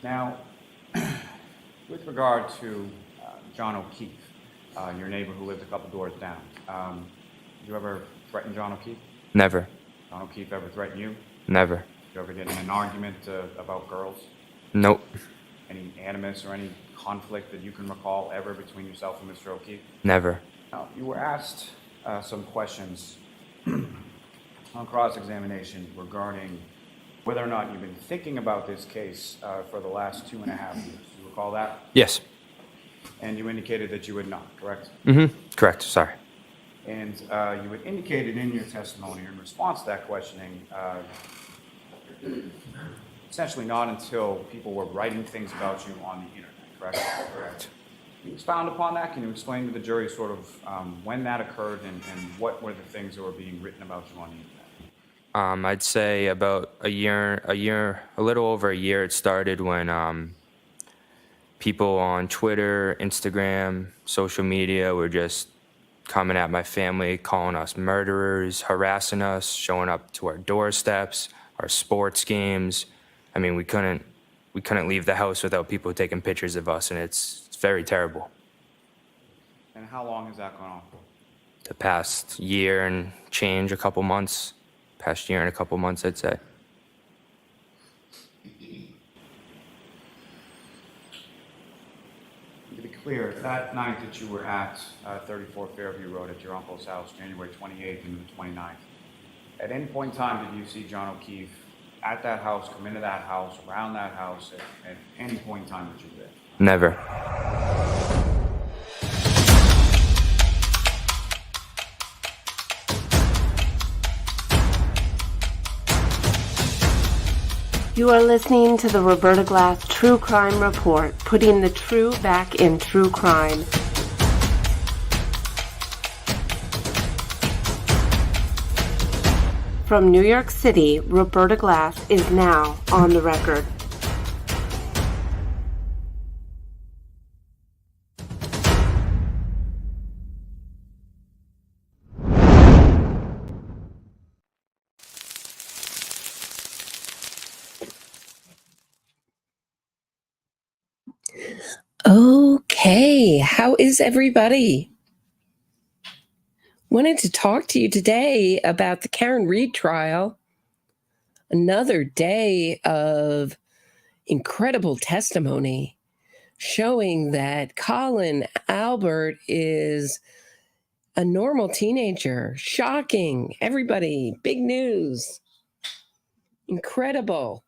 Now, with regard to John O'Keefe, your neighbor who lived a couple doors down, did you ever threaten John O'Keefe? Never. John O'Keefe ever threaten you? Never. Did you ever get in an argument about girls? Nope. Any animus or any conflict that you can recall ever between yourself and Mr. O'Keefe? Never. Now, you were asked some questions on cross-examination regarding whether or not you've been thinking about this case for the last 2.5 years. Do you recall that? Yes. And you indicated that you had not, correct? Mm-hmm. Correct. Sorry. And you had indicated in your testimony in response to that questioning, essentially not until people were writing things about you on the internet, correct? Correct. Can you expound upon that? Can you explain to the jury sort of when that occurred and what were the things that were being written about you on the internet? I'd say about a little over a year. It started when people on Twitter, Instagram, social media were just coming at my family, calling us murderers, harassing us, showing up to our doorsteps, our sports games. I mean, we couldn't leave the house without people taking pictures of us, and it's very terrible. And how long has that gone on for? The past year and change, a couple months. Past year and a couple months, I'd say. To be clear, that night that you were at 34 Fairview Road at your uncle's house, January 28th and the 29th, at any point in time did you see John O'Keefe at that house, come into that house, around that house, at any point in time that you were there? Never. You are listening to the Roberta Glass True Crime Report, putting the true back in true crime. From New York City, Roberta Glass is now on the record. Okay, how is everybody? Wanted to talk to you today about the Karen Read trial. Another day of incredible testimony showing that Colin Albert is a normal teenager. Shocking. Everybody, big news. Incredible.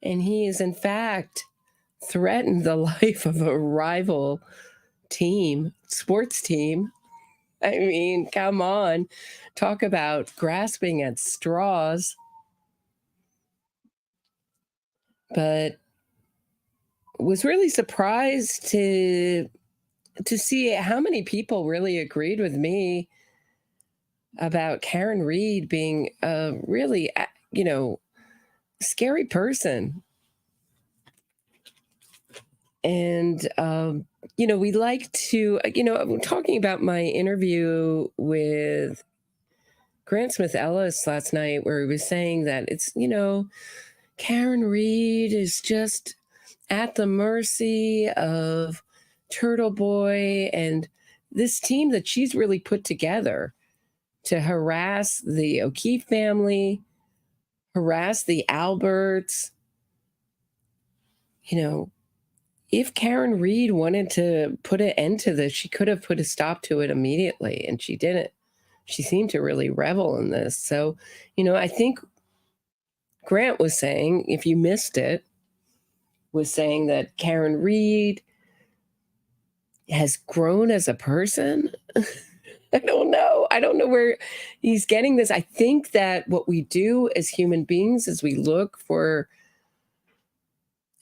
And he is, in fact, threatened the life of a rival team, sports team. I mean, come on. Talk about grasping at straws. But was really surprised to see how many people really agreed with me about Karen Read being a really, scary person. And, we like to, talking about my interview with Grant Smith Ellis last night, where he was saying that it's, Karen Read is just at the mercy of Turtle Boy and this team that she's really put together to harass the O'Keefe family, harass the Alberts. If Karen Read wanted to put an end to this, she could have put a stop to it immediately, and she didn't. She seemed to really revel in this. So, I think Grant was saying, if you missed it, was saying that Karen Read has grown as a person. I don't know. I don't know where he's getting this. I think that what we do as human beings is we look for,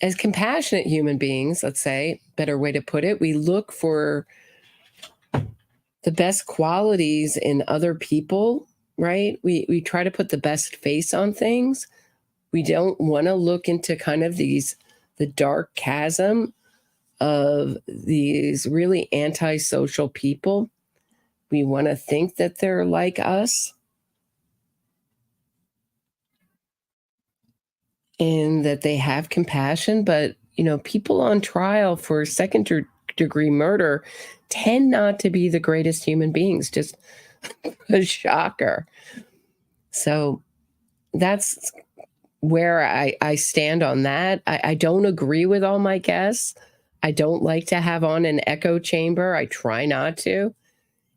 as compassionate human beings, let's say, better way to put it, we look for the best qualities in other people, right? We try to put the best face on things. We don't want to look into kind of the dark chasm of these really antisocial people. We want to think that they're like us. and that they have compassion. But, people on trial for second-degree murder tend not to be the greatest human beings. Just a shocker. So that's where I stand on that. I don't agree with all my guests. I don't like to have on an echo chamber. I try not to.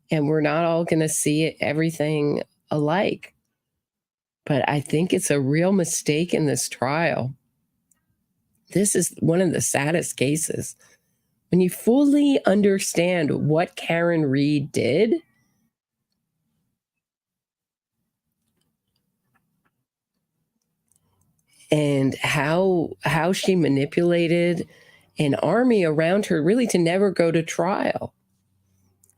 And we're not all going to see everything alike. But I think it's a real mistake in this trial. This is one of the saddest cases. When you fully understand what Karen Read did, and how she manipulated an army around her really to never go to trial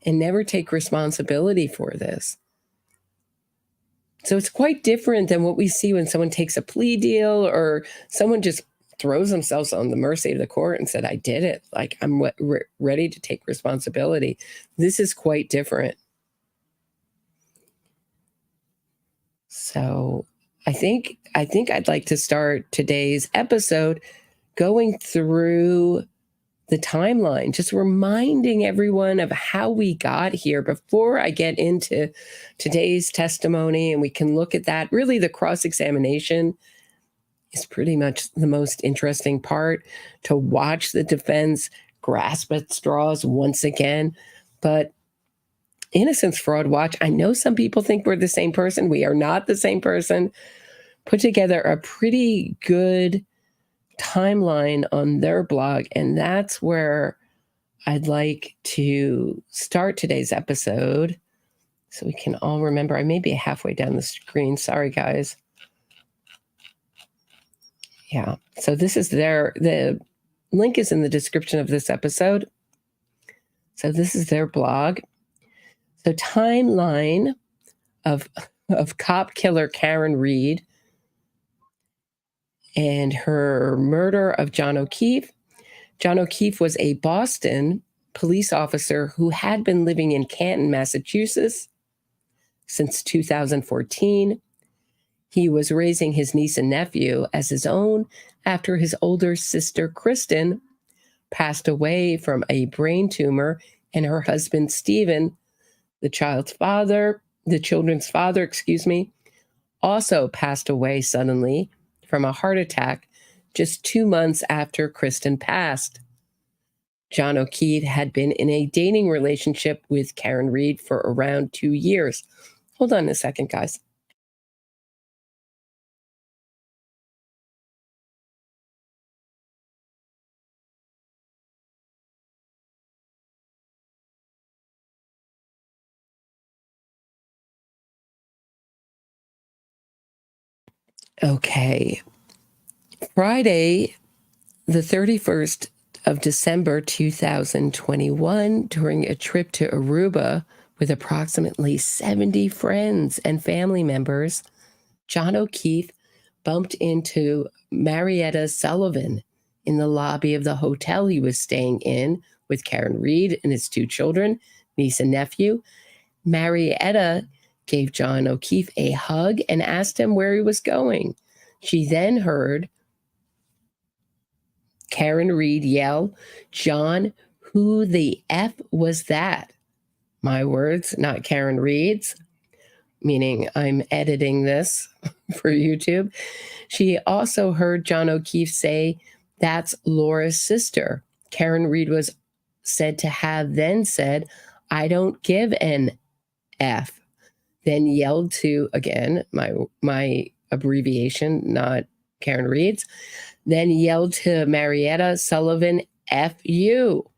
and never take responsibility for this. So it's quite different than what we see when someone takes a plea deal or someone just throws themselves on the mercy of the court and said, I did it. Like, I'm ready to take responsibility. This is quite different. So I think I'd like to start today's episode going through the timeline, just reminding everyone of how we got here before I get into today's testimony, and we can look at that. Really, the cross-examination is pretty much the most interesting part, to watch the defense grasp at straws once again. But Innocence Fraud Watch, I know some people think we're the same person. We are not the same person. Put together a pretty good timeline on their blog, and that's where I'd like to start today's episode so we can all remember. I may be halfway down the screen. Sorry, guys. Yeah, so this is the link is in the description of this episode. So this is their blog. So timeline of cop killer Karen Read and her murder of John O'Keefe. John O'Keefe was a Boston police officer who had been living in Canton, Massachusetts since 2014. He was raising his niece and nephew as his own after his older sister, Kristen, passed away from a brain tumor, and her husband, Stephen, the children's father, also passed away suddenly from a heart attack just 2 months after Kristen passed. John O'Keefe had been in a dating relationship with Karen Read for around 2 years. Hold on a second, guys. Okay. Friday, the 31st of December 2021, during a trip to Aruba with approximately 70 friends and family members, John O'Keefe bumped into Marietta Sullivan in the lobby of the hotel he was staying in with Karen Read and his 2 children, niece and nephew. Marietta gave John O'Keefe a hug and asked him where he was going. She then heard Karen Read yell, "John, who the F was that?" My words, not Karen Read's, meaning I'm editing this for YouTube. She also heard John O'Keefe say, "That's Laura's sister." Karen Read was said to have then said, "I don't give an F." Then yelled to, again, my abbreviation, not Karen Read's, then yelled to Marietta Sullivan, "F you."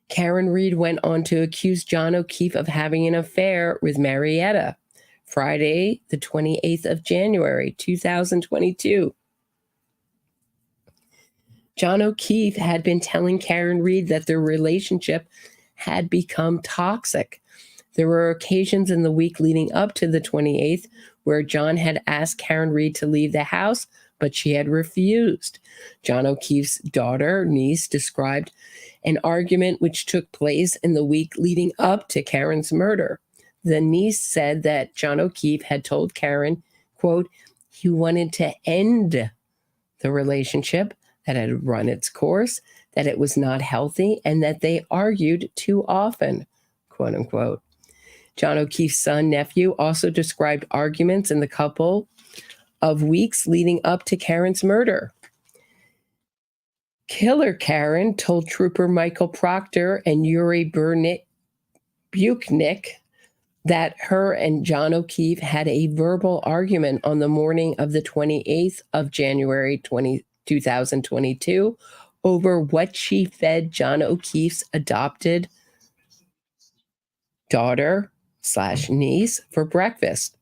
Karen Read went on to accuse John O'Keefe of having an affair with Marietta. Friday, the 28th of January, 2022. John O'Keefe had been telling Karen Read that their relationship had become toxic. There were occasions in the week leading up to the 28th where John had asked Karen Read to leave the house, but she had refused. John O'Keefe's niece, described an argument which took place in the week leading up to Karen's murder. The niece said that John O'Keefe had told Karen, quote, He wanted to end the relationship that had run its course, that it was not healthy, and that they argued too often, quote unquote. John O'Keefe's son, nephew, also described arguments in the couple of weeks leading up to Karen's murder. Killer Karen told Trooper Michael Proctor and Yuri Buchnick that her and John O'Keefe had a verbal argument on the morning of the 28th of January 2022 over what she fed John O'Keefe's adopted daughter/niece for breakfast.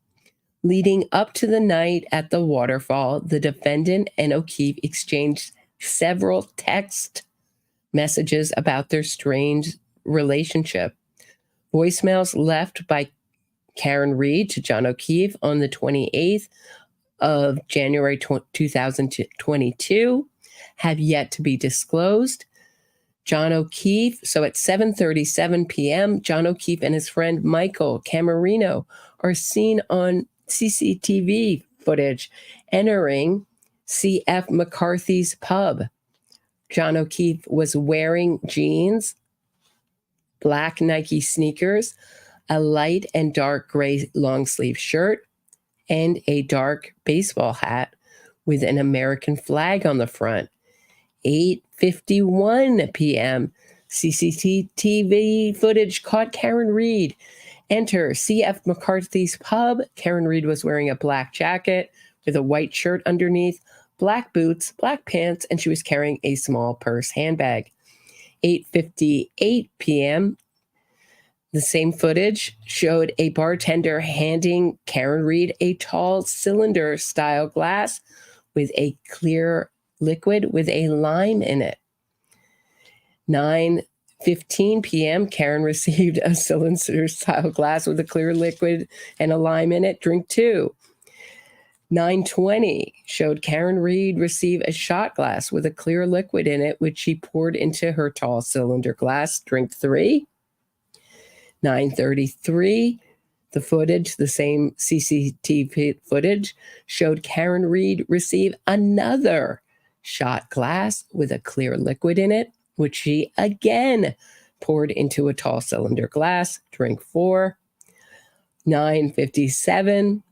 Leading up to the night at the waterfall, the defendant and O'Keefe exchanged several text messages about their strange relationship. Voicemails left by Karen Reed to John O'Keefe on the 28th of January 2022 have yet to be disclosed. John O'Keefe, so at 7:37 p.m., John O'Keefe and his friend Michael Camerino are seen on CCTV footage entering C.F. McCarthy's pub. John O'Keefe was wearing jeans, black Nike sneakers, a light and dark gray long sleeve shirt, and a dark baseball hat with an American flag on the front. 8:51 p.m. CCTV footage caught Karen Reed enter C.F. McCarthy's pub. Karen Reed was wearing a black jacket with a white shirt underneath, black boots, black pants, and she was carrying a small purse handbag. 8:58 p.m. The same footage showed a bartender handing Karen Reed a tall cylinder-style glass with a clear liquid with a lime in it. 9:15 p.m., Karen received a cylinder-style glass with a clear liquid and a lime in it. Drink 2. 9:20 showed Karen Reed receive a shot glass with a clear liquid in it, which she poured into her tall cylinder glass. Drink 3. 9:33, the footage, the same CCTV footage, showed Karen Reed receive another shot glass with a clear liquid in it, which she again poured into a tall cylinder glass. Drink 4. 9:57,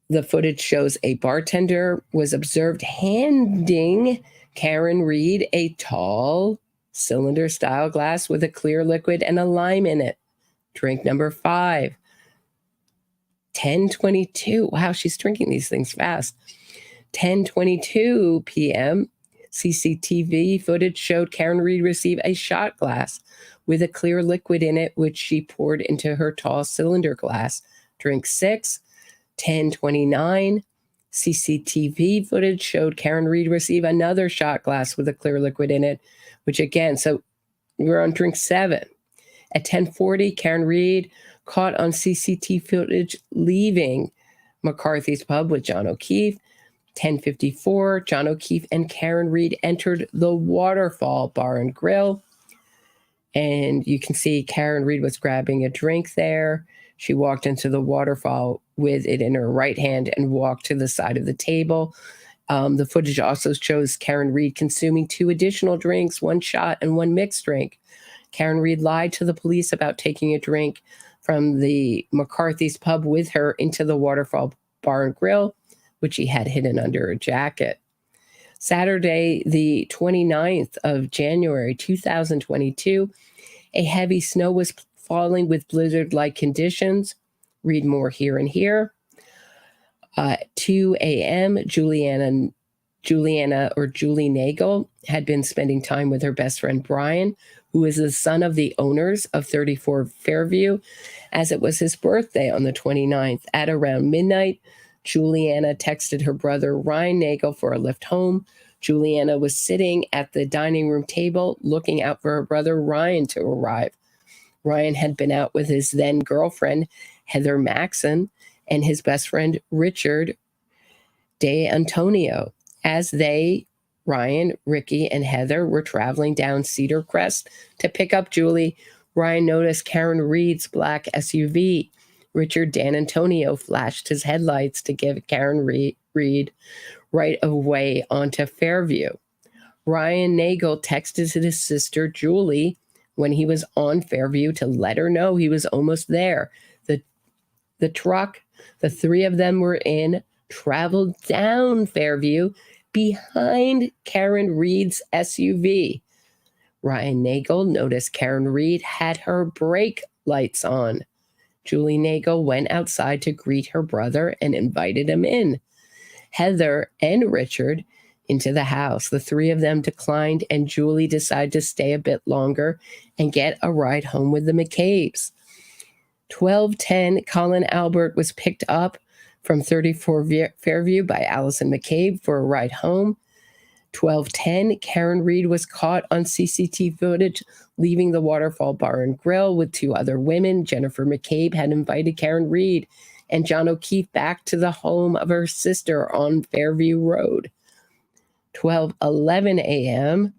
the footage shows a bartender was observed handing Karen Reed a tall cylinder-style glass with a clear liquid and a lime in it. Drink number 5. 10:22. Wow, she's drinking these things fast. 10:22 p.m. CCTV footage showed Karen Reed receive a shot glass with a clear liquid in it, which she poured into her tall cylinder glass. Drink 6. 10:29. CCTV footage showed Karen Reed receive another shot glass with a clear liquid in it, which again, so we're on drink 7. At 10:40, Karen Reed caught on CCTV footage leaving McCarthy's pub with John O'Keefe. 10:54, John O'Keefe and Karen Reed entered the Waterfall Bar and Grill. And you can see Karen Reed was grabbing a drink there. She walked into the Waterfall with it in her right hand and walked to the side of the table. The footage also shows Karen Reed consuming 2 additional drinks, 1 shot and 1 mixed drink. Karen Reed lied to the police about taking a drink from the McCarthy's pub with her into the Waterfall Bar and Grill, which she had hidden under her jacket. Saturday, the 29th of January, 2022, a heavy snow was falling with blizzard-like conditions. Read more here and here. 2 a.m., Julie Nagel had been spending time with her best friend Brian, who is the son of the owners of 34 Fairview, as it was his birthday on the 29th. At around midnight, Juliana texted her brother Ryan Nagel for a lift home. Juliana was sitting at the dining room table looking out for her brother Ryan to arrive. Ryan had been out with his then girlfriend, Heather Maxon, and his best friend, Richard De Antonio. As they, Ryan, Ricky, and Heather, were traveling down Cedar Crest to pick up Julie, Ryan noticed Karen Reed's black SUV Richard D'Antonio flashed his headlights to give Karen Reed right away onto Fairview. Ryan Nagel texted his sister Julie when he was on Fairview to let her know he was almost there. The truck the three of them were in traveled down Fairview behind Karen Reed's SUV. Ryan Nagel noticed Karen Reed had her brake lights on. Julie Nagel went outside to greet her brother and invited him in. Heather and Richard into the house. The three of them declined, and Julie decided to stay a bit longer and get a ride home with the McCabe's. 12:10, Colin Albert was picked up from 34 Fairview by Allison McCabe for a ride home. 12:10, Karen Reed was caught on CCTV footage leaving the Waterfall Bar and Grill with two other women. Jennifer McCabe had invited Karen Reed and John O'Keefe back to the home of her sister on Fairview Road. 12:11 a.m.,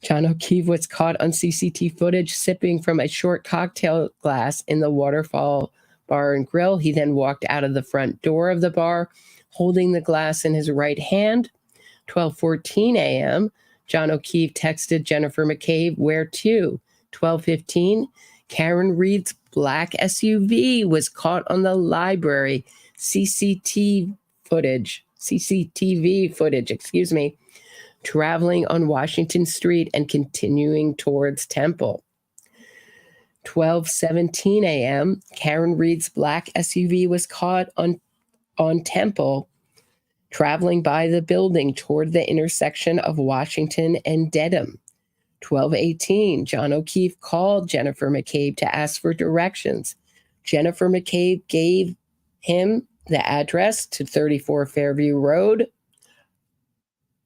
John O'Keefe was caught on CCTV footage sipping from a short cocktail glass in the Waterfall Bar and Grill. He then walked out of the front door of the bar, holding the glass in his right hand. 12:14 a.m., John O'Keefe texted Jennifer McCabe, "Where to?" 12:15, Karen Reed's black SUV was caught on the library CCTV footage, traveling on Washington Street and continuing towards Temple. 12:17 a.m., Karen Reed's black SUV was caught on Temple, traveling by the building toward the intersection of Washington and Dedham. 12:18, John O'Keefe called Jennifer McCabe to ask for directions. Jennifer McCabe gave him the address to 34 Fairview Road.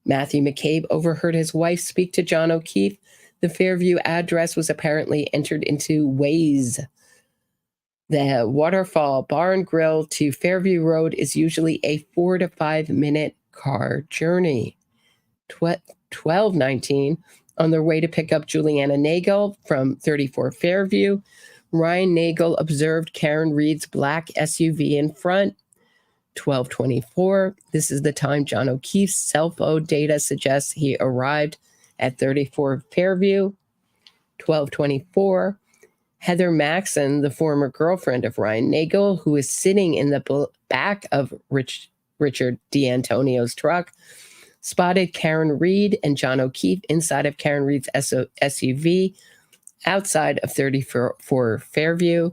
Matthew McCabe overheard his wife speak to John O'Keefe. The Fairview address was apparently entered into Waze. The Waterfall Bar and Grill to Fairview Road is usually a 4 to 5 minute car journey. 12:19, on their way to pick up Juliana Nagel from 34 Fairview, Ryan Nagel observed Karen Reed's black SUV in front. 12:24, this is the time John O'Keefe's cell phone data suggests he arrived at 34 Fairview. 12:24, Heather Maxson, the former girlfriend of Ryan Nagel, who is sitting in the back of Richard D'Antonio's truck, spotted Karen Reed and John O'Keefe inside of Karen Reed's SUV outside of 34 Fairview.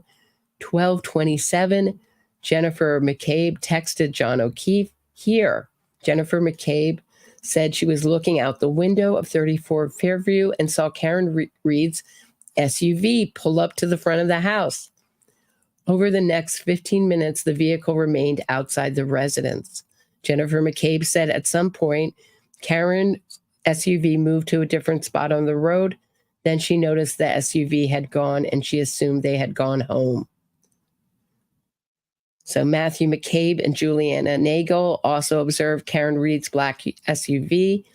12:27, Jennifer McCabe texted John O'Keefe, "Here." Jennifer McCabe said she was looking out the window of 34 Fairview and saw Karen Reed's SUV pull up to the front of the house. Over the next 15 minutes, the vehicle remained outside the residence. Jennifer McCabe said at some point, Karen's SUV moved to a different spot on the road. Then she noticed the SUV had gone and she assumed they had gone home. So Matthew McCabe and Juliana Nagel also observed Karen Reed's black SUV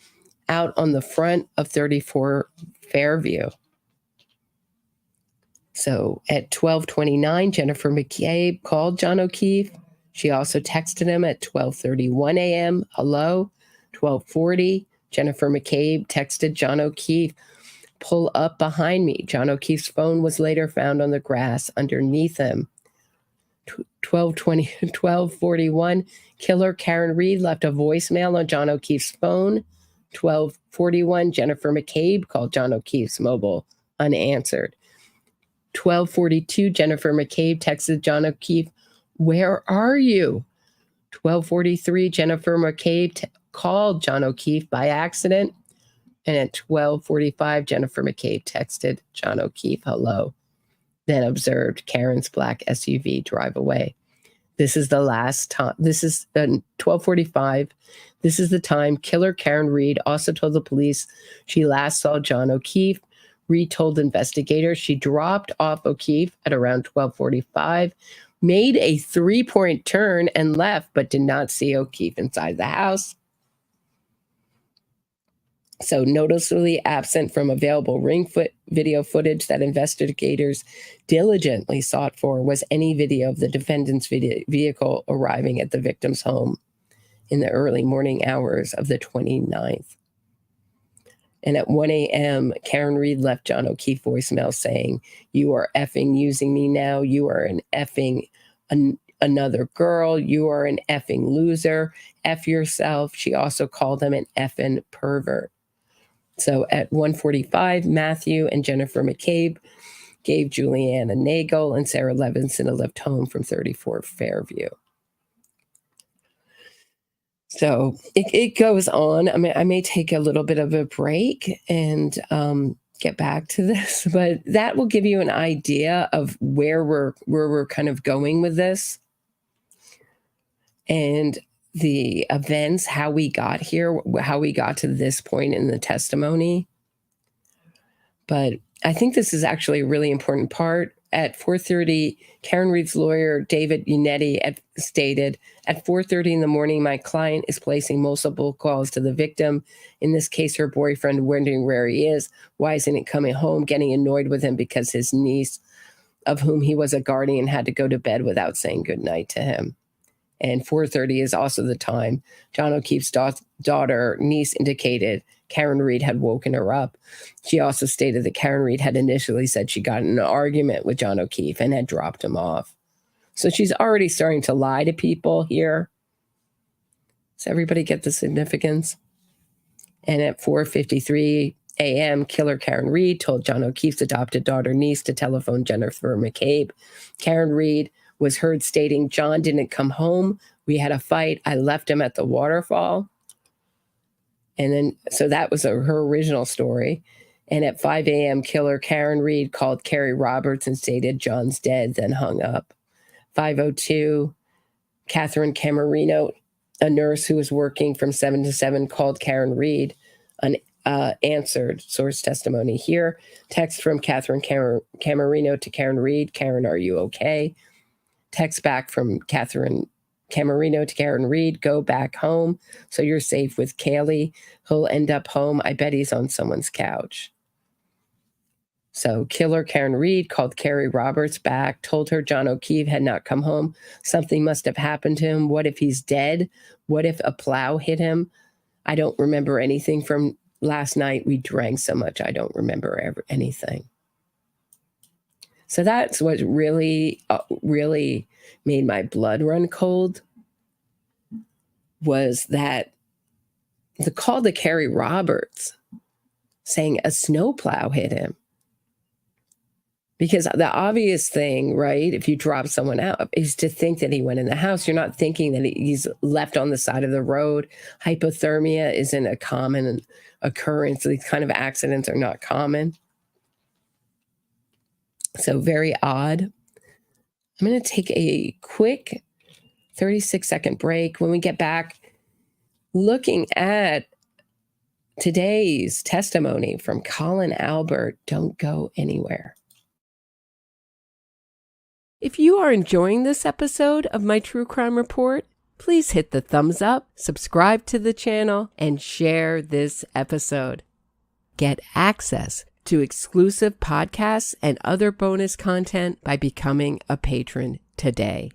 out on the front of 34 Fairview. So at 12:29, Jennifer McCabe called John O'Keefe. She also texted him at 12:31 a.m. Hello. 12:40, Jennifer McCabe texted John O'Keefe, "Pull up behind me." John O'Keefe's phone was later found on the grass underneath him. 12:41, killer Karen Reed left a voicemail on John O'Keefe's phone. 12:41, Jennifer McCabe called John O'Keefe's mobile unanswered. 12:42, Jennifer McCabe texted John O'Keefe, "Where are you?" 12:43, Jennifer McCabe called John O'Keefe by accident. And at 12:45, Jennifer McCabe texted John O'Keefe, "Hello," then observed Karen's black SUV drive away. This is the last time. This is 12:45. This is the time killer Karen Reed also told the police she last saw John O'Keefe. Reed told investigators she dropped off O'Keefe at around 12:45, made a 3-point turn and left, but did not see O'Keefe inside the house. So noticeably absent from available video footage that investigators diligently sought for was any video of the defendant's vehicle arriving at the victim's home in the early morning hours of the 29th. And at 1 a.m., Karen Reed left John O'Keefe voicemail saying, "You are effing using me now. You are an effing another girl. You are an effing loser. F yourself." She also called him an effing pervert. So at 1:45, Matthew and Jennifer McCabe gave Julianne a Nagel and Sarah Levinson a lift home from 34 Fairview. So it goes on. I mean, I may take a little bit of a break and get back to this, but that will give you an idea of where we're kind of going with this and the events, how we got here, how we got to this point in the testimony. But I think this is actually a really important part. At 4:30, Karen Reed's lawyer, David Yannetti, stated, "At 4:30 in the morning, my client is placing multiple calls to the victim. In this case, her boyfriend, wondering where he is, why isn't he coming home, getting annoyed with him because his niece, of whom he was a guardian, had to go to bed without saying goodnight to him." And 4:30 is also the time John O'Keefe's niece indicated Karen Reed had woken her up. She also stated that Karen Reed had initially said she got in an argument with John O'Keefe and had dropped him off. So she's already starting to lie to people here. Does everybody get the significance? And at 4:53 a.m., killer Karen Reed told John O'Keefe's adopted daughter niece to telephone Jennifer McCabe. Karen Reed was heard stating, "John didn't come home. We had a fight. I left him at the waterfall." And then, so that was her original story. And at 5 a.m., killer Karen Reed called Carrie Roberts and stated, "John's dead," then hung up. 5:02, Catherine Camerino, a nurse who was working from 7 to 7, called Karen Reed, answered source testimony here. Text from Catherine Camerino to Karen Reed, "Karen, are you okay?" Text back from Catherine Camerino to Karen Reed, "Go back home so you're safe with Kaylee. He'll end up home. I bet he's on someone's couch." So killer Karen Reed called Carrie Roberts back, told her John O'Keefe had not come home. Something must have happened to him. What if he's dead? What if a plow hit him? "I don't remember anything from last night. We drank so much. I don't remember anything." So that's what really made my blood run cold, was that the call to Carrie Roberts saying a snowplow hit him. Because the obvious thing, right, if you drop someone out, is to think that he went in the house. You're not thinking that he's left on the side of the road. Hypothermia isn't a common occurrence. These kind of accidents are not common. So very odd. I'm going to take a quick 36-second break. When we get back, looking at today's testimony from Colin Albert. Don't go anywhere. If you are enjoying this episode of my True Crime Report, please hit the thumbs up, subscribe to the channel, and share this episode. Get access to exclusive podcasts and other bonus content by becoming a patron today.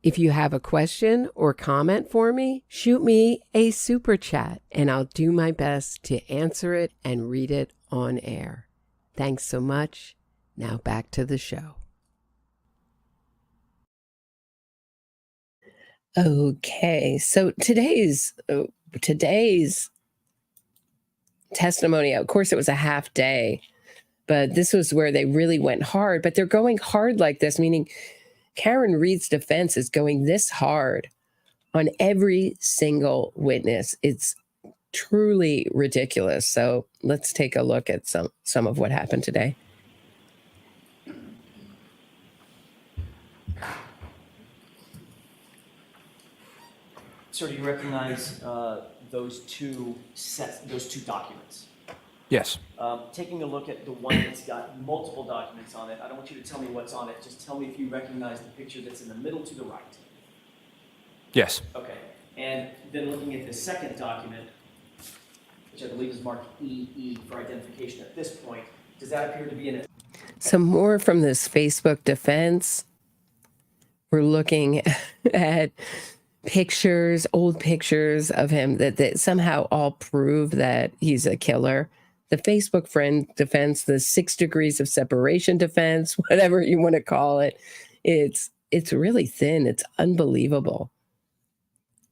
If you have a question or comment for me, shoot me a super chat and I'll do my best to answer it and read it on air. Thanks so much. Now back to the show. Okay, so today's testimony, of course, it was a half day, but this was where they really went hard. But they're going hard like this, meaning Karen Reed's defense is going this hard on every single witness. It's truly ridiculous. So let's take a look at some of what happened today. Sir, do you recognize those two documents? Yes. Taking a look at the one that's got multiple documents on it, I don't want you to tell me what's on it. Just tell me if you recognize the picture that's in the middle to the right. Yes. Okay. And then looking at the second document, which I believe is marked EE for identification at this point. Does that appear to be an Some more from this Facebook defense. We're looking at pictures, old pictures of him that somehow all prove that he's a killer. The Facebook friend defense, the 6 degrees of separation defense, whatever you want to call it, it's really thin. It's unbelievable.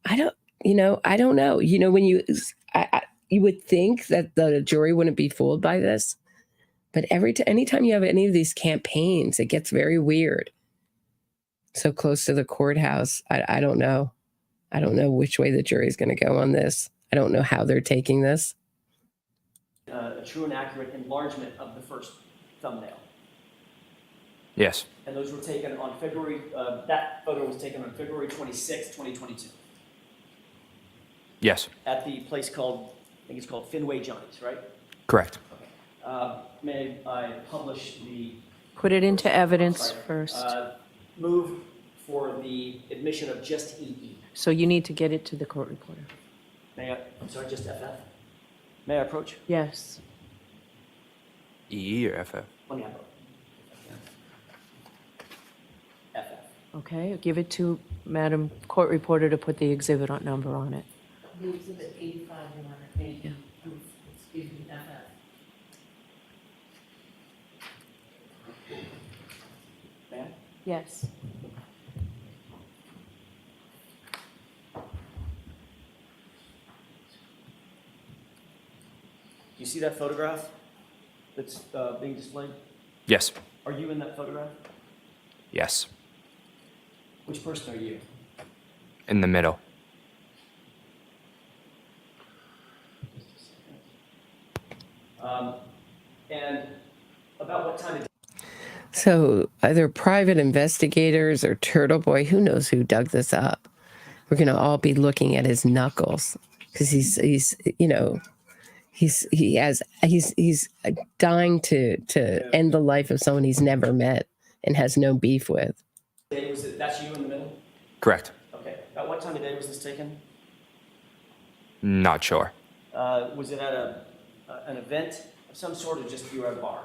I don't know. When you would think that the jury wouldn't be fooled by this, but anytime you have any of these campaigns, it gets very weird. So close to the courthouse, I don't know. I don't know which way the jury's going to go on this. I don't know how they're taking this. a true and accurate enlargement of the first thumbnail? Yes. And those were taken on February, that photo was taken on February 26, 2022. Yes. At the place called, I think it's called Fenway Johnny's, right? Correct. Okay. May I publish the... Put it into evidence first. Move for the admission of just EE. So you need to get it to the court reporter. May I, I'm sorry, just FF? May I approach? Yes. EE or FF? Let me have both. FF. Okay, give it to Madam Court Reporter to put the exhibit number on it. The exhibit 85, Your Honor. Yeah. Excuse me, FF. May I? Yes. Do you see that photograph that's being displayed? Yes. Are you in that photograph? Yes. Which person are you? In the middle. And about what time of So either private investigators or Turtle Boy, who knows who dug this up. We're going to all be looking at his knuckles because he's dying to end the life of someone he's never met and has no beef with. day was it? That's you in the middle? Correct. Okay. About what time of day was this taken? Not sure. Was it at an event of some sort or just you were at a bar?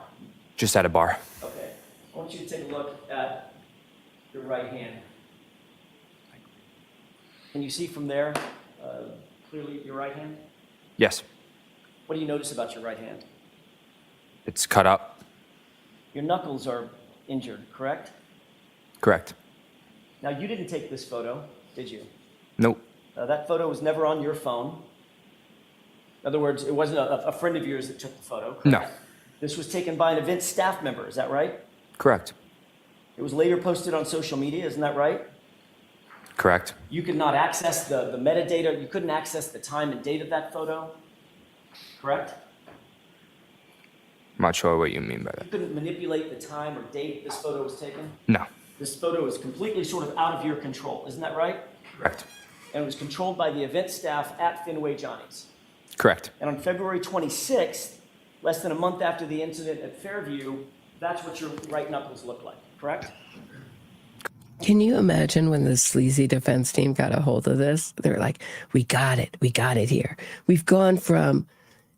Just at a bar. Okay. I want you to take a look at your right hand. Can you see from there clearly your right hand? Yes. What do you notice about your right hand? It's cut up. Your knuckles are injured, correct? Correct. Now, you didn't take this photo, did you? Nope. That photo was never on your phone. In other words, it wasn't a friend of yours that took the photo, correct? No. This was taken by an event staff member, is that right? Correct. It was later posted on social media, isn't that right? Correct. You could not access the metadata, you couldn't access the time and date of that photo, correct? I'm not sure what you mean by You that. couldn't manipulate the time or date this photo was taken? No. This photo is completely sort of out of your control, isn't that right? Correct. And it was controlled by the event staff at Fenway Johnny's. Correct. And on February 26th, less than a month after the incident at Fairview, that's what your right knuckles look like, correct? Can you imagine when the sleazy defense team got a hold of this? They're like, we got it here. We've gone from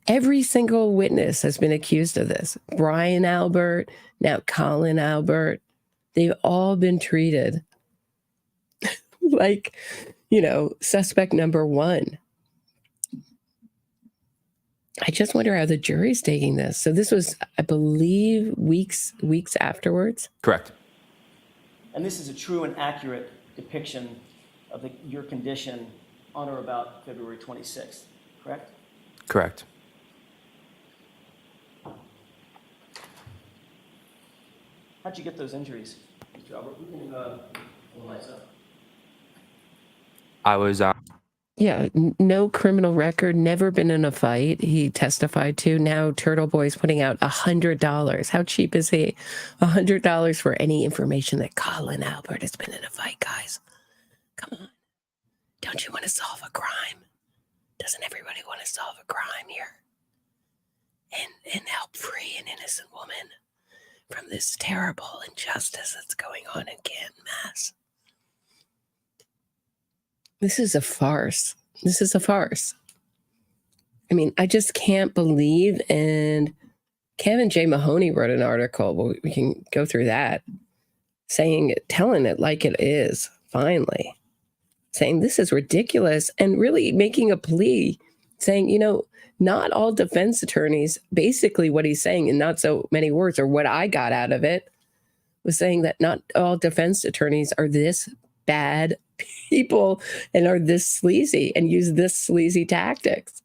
every single witness has been accused of this. Brian Albert, now Colin Albert, they've all been treated like, suspect number one. I just wonder how the jury's taking this. So this was, I believe, weeks afterwards. Correct. And this is a true and accurate depiction of your condition on or about February 26th, correct? Correct. How'd you get those injuries, Mr. Albert? We can pull the lights up. I was Yeah, no criminal record, never been in a fight. He testified to. Now Turtle Boy's putting out $100. How cheap is he? $100 for any information that Colin Albert has been in a fight, guys. Come on. Don't you want to solve a crime? Doesn't everybody want to solve a crime here? And help free an innocent woman from this terrible injustice that's going on in Canton, Mass. This is a farce. This is a farce. I mean, I just can't believe. And Kevin J. Mahoney wrote an article. Well, we can go through that, telling it like it is, finally, saying this is ridiculous and really making a plea, saying, not all defense attorneys, basically what he's saying in not so many words, or what I got out of it, was saying that not all defense attorneys are this bad people and are this sleazy and use this sleazy tactics.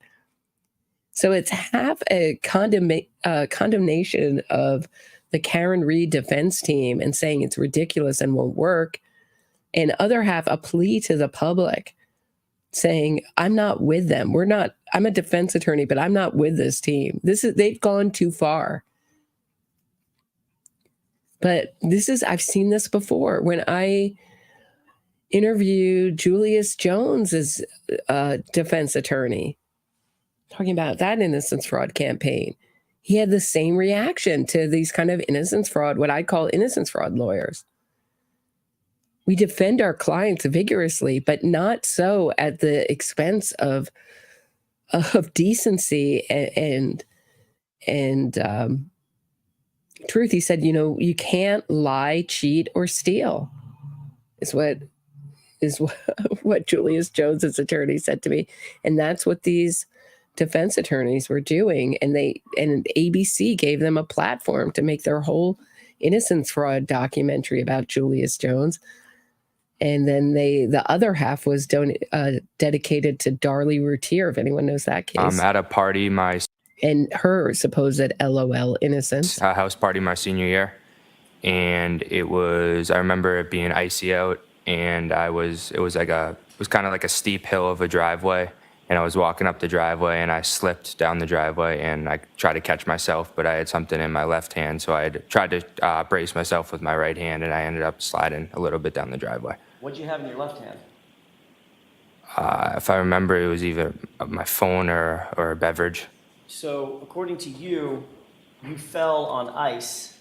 So it's half a condemnation of the Karen Reed defense team and saying it's ridiculous and won't work, and other half a plea to the public saying, I'm not with them. I'm a defense attorney, but I'm not with this team. They've gone too far. But I've seen this before. When I interviewed Julius Jones's defense attorney, talking about that innocence fraud campaign, he had the same reaction to these kind of innocence fraud, what I call innocence fraud lawyers. We defend our clients vigorously, but not so at the expense of decency and truth. He said, you can't lie, cheat, or steal. Is what Julius Jones's attorney said to me, and that's what these defense attorneys were doing. And ABC gave them a platform to make their whole innocence fraud documentary about Julius Jones. And then the other half was dedicated to Darlie Routier, if anyone knows that case. At a party, and her supposed LOL innocence. A house party my senior year. And I remember it being icy out, and it was kind of like a steep hill of a driveway. And I was walking up the driveway, and I slipped down the driveway, and I tried to catch myself, but I had something in my left hand, so I had tried to brace myself with my right hand, and I ended up sliding a little bit down the driveway. What'd you have in your left hand? If I remember, it was either my phone or a beverage. So according to you, you fell on ice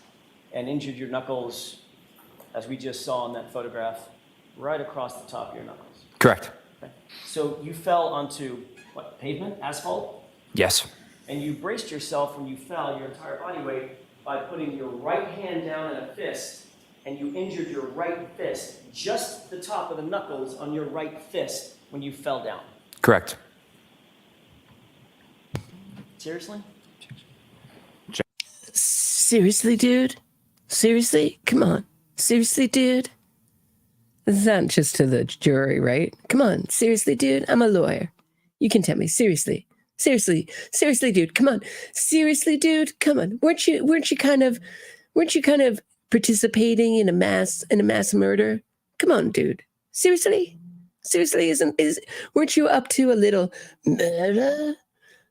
and injured your knuckles, as we just saw in that photograph, right across the top of your knuckles. Correct. Okay. So you fell onto, what, pavement, asphalt? Yes. And you braced yourself when you fell, your entire body weight, by putting your right hand down in a fist, and you injured your right fist, just the top of the knuckles on your right fist when you fell down. Correct. Seriously? Seriously, dude? Seriously? Come on. Seriously, dude? This is not just to the jury, right? Come on. Seriously, dude? I'm a lawyer. You can tell me. Seriously. Seriously. Seriously, dude. Come on. Seriously, dude? Come on. Weren't you kind of participating in a mass murder? Come on, dude. Seriously? Seriously, weren't you up to a little murder?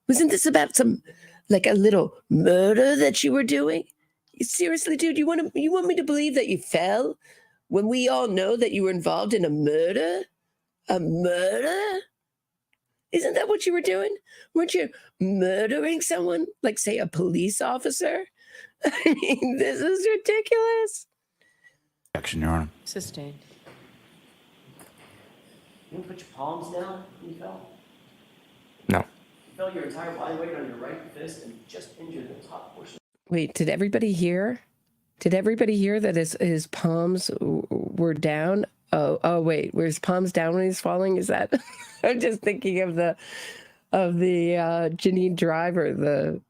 Wasn't this about a little murder that you were doing? Seriously, dude, you want me to believe that you fell when we all know that you were involved in a murder? A murder? Isn't that what you were doing? Weren't you murdering someone, like, say, a police officer? I mean, this is ridiculous. Action, Your Honor. Sustained. You didn't put your palms down when you fell? No. You felt your entire body weight on your right fist and just injured the top portion. Wait, did everybody hear? Did everybody hear that his palms were down? Oh, wait, were his palms down when he's falling? Is that? I'm just thinking of the Janine Driver,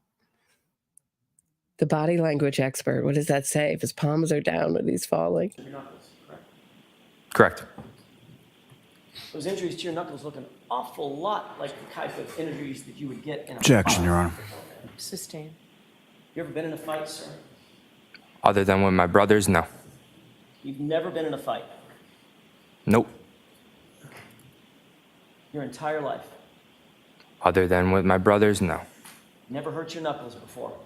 the body language expert. What does that say? If his palms are down when he's falling? Your knuckles, correct? Correct. Those injuries to your knuckles look an awful lot like the type of injuries that you would get in a Objection, fight. Your Honor. Sustained. You ever been in a fight, sir? Other than with my brothers, no. You've never been in a fight Nope. your entire life. Other than with my brothers, no. Never hurt your knuckles before.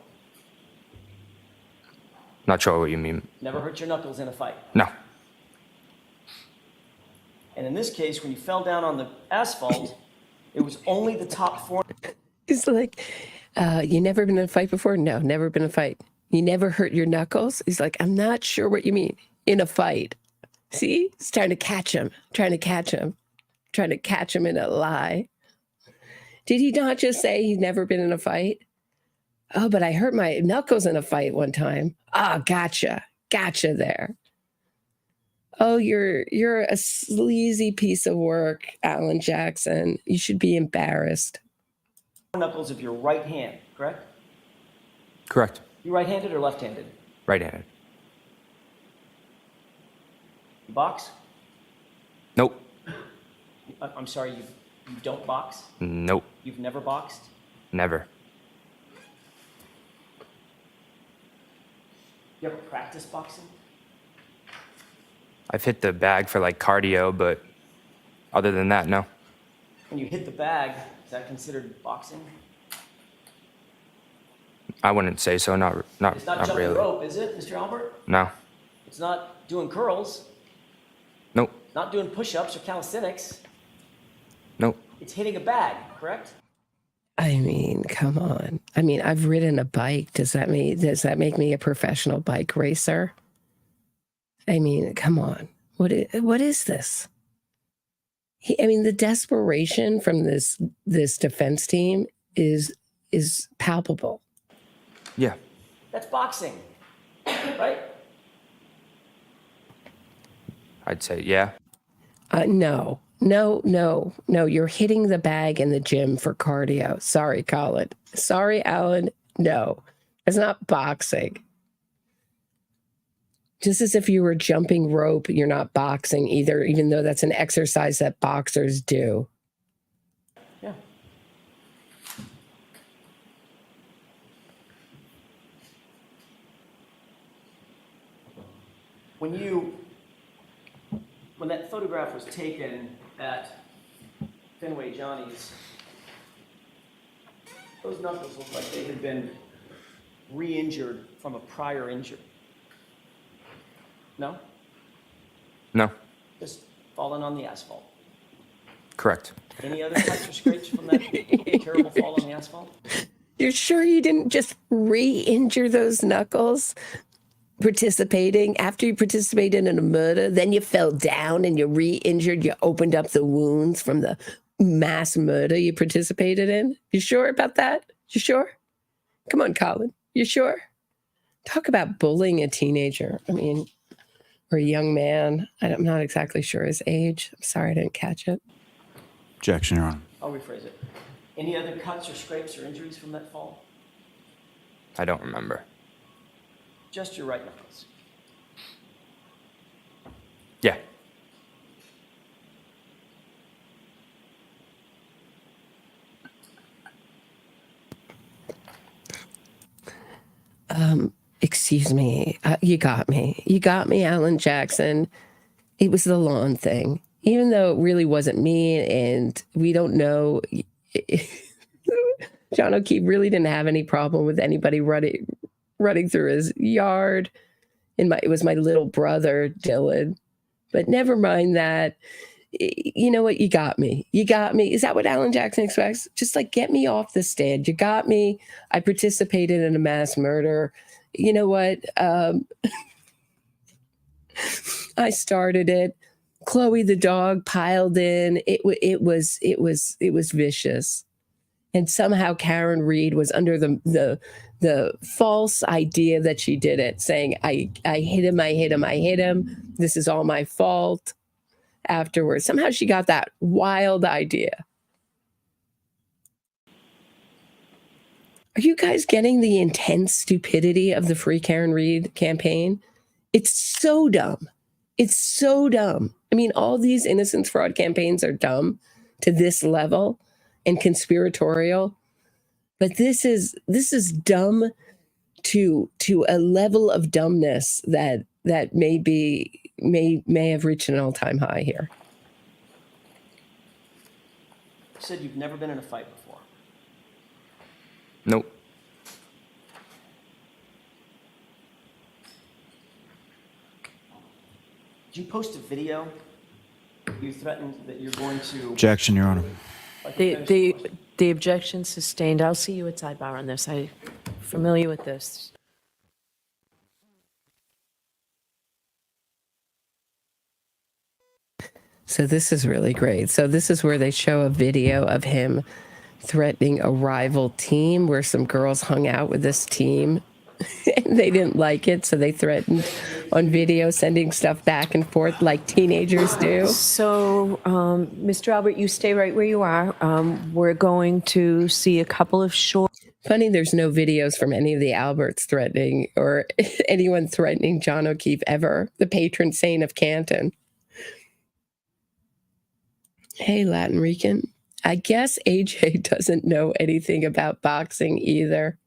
Not sure what you mean. Never hurt your knuckles in a fight. No. And in this case, when you fell down on the asphalt, it was only the top four. It's like, you never been in a fight before? No, never been in a fight. You never hurt your knuckles? He's like, I'm not sure what you mean. In a fight. See? He's trying to catch him in a lie. Did he not just say he's never been in a fight? Oh, but I hurt my knuckles in a fight one time. Ah, gotcha. Gotcha there. Oh, you're a sleazy piece of work, Alan Jackson. You should be embarrassed. Knuckles of your right hand, correct? Correct. You right-handed or left-handed? Right-handed. You box? Nope. I'm sorry, you don't box? Nope. You've never boxed? Never. You ever practiced boxing? I've hit the bag for like cardio, but other than that, no. When you hit the bag, is that considered boxing? I wouldn't say so. Not It's not jumping really. rope, is it, Mr. Albert? No. It's not doing curls. Nope. It's not doing push-ups or calisthenics. Nope. It's hitting a bag, correct? I mean, come on. I mean, I've ridden a bike. Does that make me a professional bike racer? I mean, come on. What is this? The desperation from this defense team is palpable. Yeah. That's boxing, right? I'd say yeah. No. You're hitting the bag in the gym for cardio. Sorry, Colin. Sorry, Alan. No, it's not boxing. Just as if you were jumping rope, you're not boxing either, even though that's an exercise that boxers do. Yeah. When that photograph was taken at Fenway Johnny's, those knuckles looked like they had been re-injured from a prior injury. No? No. Just falling on the asphalt. Correct. Any other cuts or scrapes from that terrible fall on the asphalt? You're sure you didn't just re-injure those knuckles participating after you participated in a murder? Then you fell down and you re-injured. You opened up the wounds from the mass murder you participated in. You sure about that? You sure? Come on, Colin. You sure? Talk about bullying a teenager. Or a young man. I'm not exactly sure his age. I'm sorry I didn't catch it. Objection, Your Honor. I'll rephrase it. Any other cuts or scrapes or injuries from that fall? I don't remember. Just your right knuckles. Yeah. Excuse me. You got me. You got me, Alan Jackson. It was the lawn thing. Even though it really wasn't me and we don't know. John O'Keefe really didn't have any problem with anybody running through his yard. It was my little brother, Dylan. But never mind that. You know what? You got me. You got me. Is that what Alan Jackson expects? Just like, get me off the stand. You got me. I participated in a mass murder. You know what? I started it. Chloe the dog piled in. It was vicious. And somehow Karen Reed was under the false idea that she did it, saying, I hit him. This is all my fault. Afterwards, somehow she got that wild idea. Are you guys getting the intense stupidity of the Free Karen Reed campaign? It's so dumb. It's so dumb. All these innocence fraud campaigns are dumb to this level and conspiratorial, but this is dumb to a level of dumbness that may have reached an all-time high here. You said you've never been in a fight before. Nope. Did you post a video? You threatened that you're going to... Objection, Your Honor. The objection sustained. I'll see you at sidebar on this. I'm familiar with this. So this is really great. So this is where they show a video of him threatening a rival team where some girls hung out with this team and they didn't like it, so they threatened on video, sending stuff back and forth like teenagers do. So, Mr. Albert, you stay right where you are. We're going to see a couple of short. Funny, there's no videos from any of the Alberts threatening or anyone threatening John O'Keefe ever, the patron saint of Canton. Hey, Latin Rican. I guess AJ doesn't know anything about boxing either.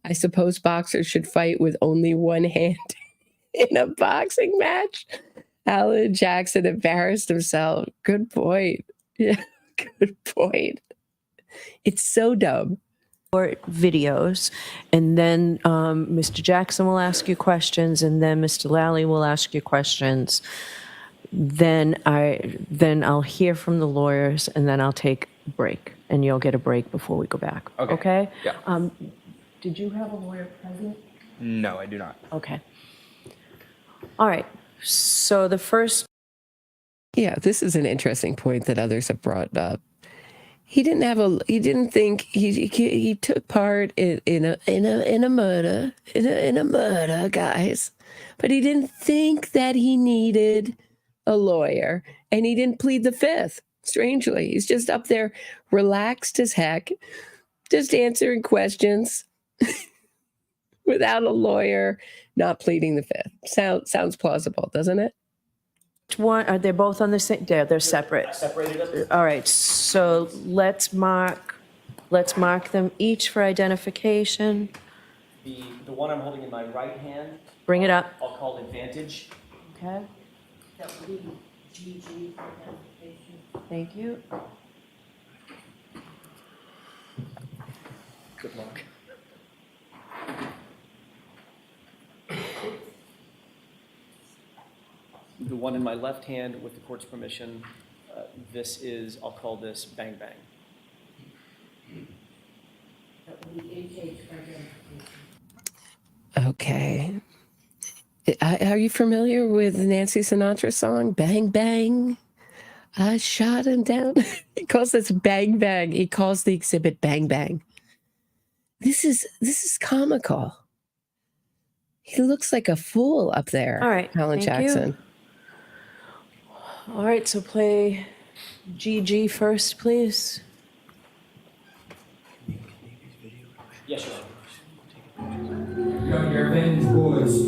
I suppose boxers should fight with only one hand in a boxing match. Alan Jackson embarrassed himself. Good point. Yeah, good point. It's so dumb. Videos, and then Mr. Jackson will ask you questions, and then Mr. Lally will ask you questions. Then I'll hear from the lawyers, and then I'll take a break, and you'll get a break before we go back. Okay? Yeah. Did you have a lawyer present? No, I do not. Okay. All right. So the first. Yeah, this is an interesting point that others have brought up. He didn't think he took part in a murder, guys, but he didn't think that he needed a lawyer, and he didn't plead the fifth. Strangely, he's just up there, relaxed as heck, just answering questions without a lawyer, not pleading the fifth. Sounds plausible, doesn't it? One, are they both on the same? They're separate. I separated them. All right, so let's mark them each for identification. The one I'm holding in my right hand, Bring it up. I'll call advantage. Okay. That would be GG for identification. Thank you. Good luck. The one in my left hand, with the court's permission, I'll call this Bang Bang. Okay. Are you familiar with Nancy Sinatra's song, Bang Bang? I shot him down. He calls this Bang Bang. He calls the exhibit Bang Bang. This is comical. He looks like a fool up there. All right, Alan thank you. Jackson. All right, so play GG first, please. Yes, Your Honor. Yo, your revenge boys,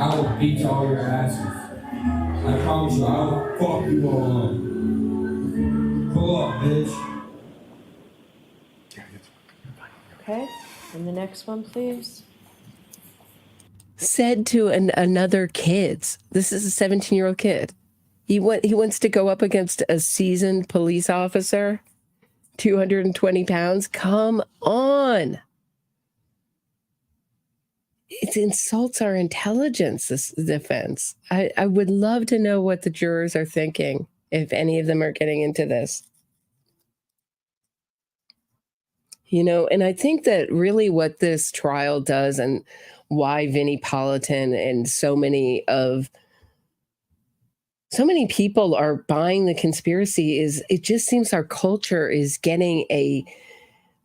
I will beat all your asses. I promise you, I will fuck you all up. Pull up, bitch. Okay, and the next one, please. Said to another kid's. This is a 17-year-old kid. He wants to go up against a seasoned police officer, 220 pounds. Come on. It insults our intelligence, this defense. I would love to know what the jurors are thinking, if any of them are getting into this. You know, and I think that really what this trial does, and why Vinnie Politan and so many people are buying the conspiracy, is it just seems our culture is getting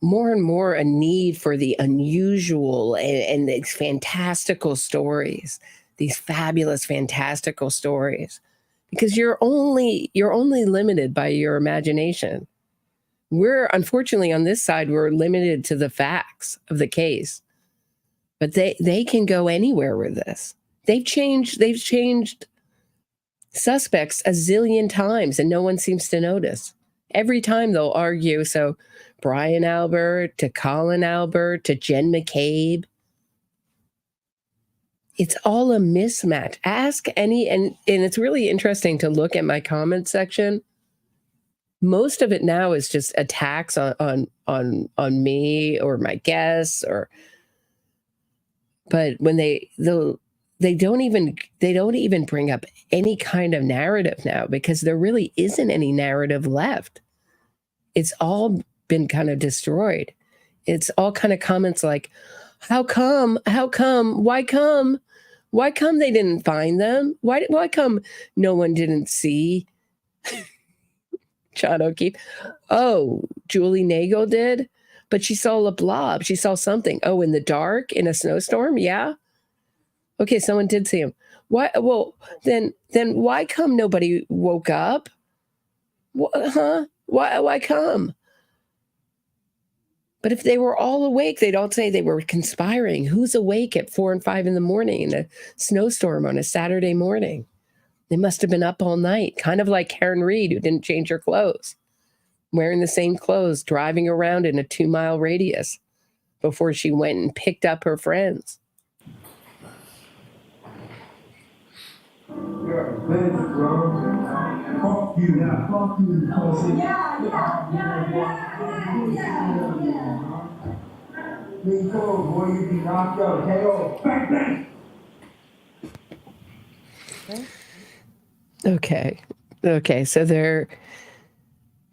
more and more a need for the unusual and these fantastical stories, these fabulous fantastical stories, because you're only limited by your imagination. We're, unfortunately, on this side, we're limited to the facts of the case, but they can go anywhere with this. They've changed suspects a zillion times, and no one seems to notice. Every time they'll argue. So Brian Albert to Colin Albert to Jen McCabe. It's all a mismatch. Ask any, and it's really interesting to look at my comment section. Most of it now is just attacks on me or my guests, but when they don't even bring up any kind of narrative now, because there really isn't any narrative left. It's all been kind of destroyed. It's all kind of comments like, how come, why come they didn't find them? Why come no one didn't see? John O'Keefe. Oh, Julie Nagel did? But she saw a blob. She saw something. Oh, in the dark, in a snowstorm? Yeah. Okay, someone did see him. Why? Well, then why come nobody woke up? Huh? Why come? But if they were all awake, they'd all say they were conspiring. Who's awake at 4 and 5 in the morning in a snowstorm on a Saturday morning? They must have been up all night, kind of like Karen Reed, who didn't change her clothes, wearing the same clothes, driving around in a 2-mile radius before she went and picked up her friends. You're a bitch, bro. Fuck you, yeah. Fuck you, pussy. Be cool, boy. You be knocked out. KO. Bang, bang. Okay, so they're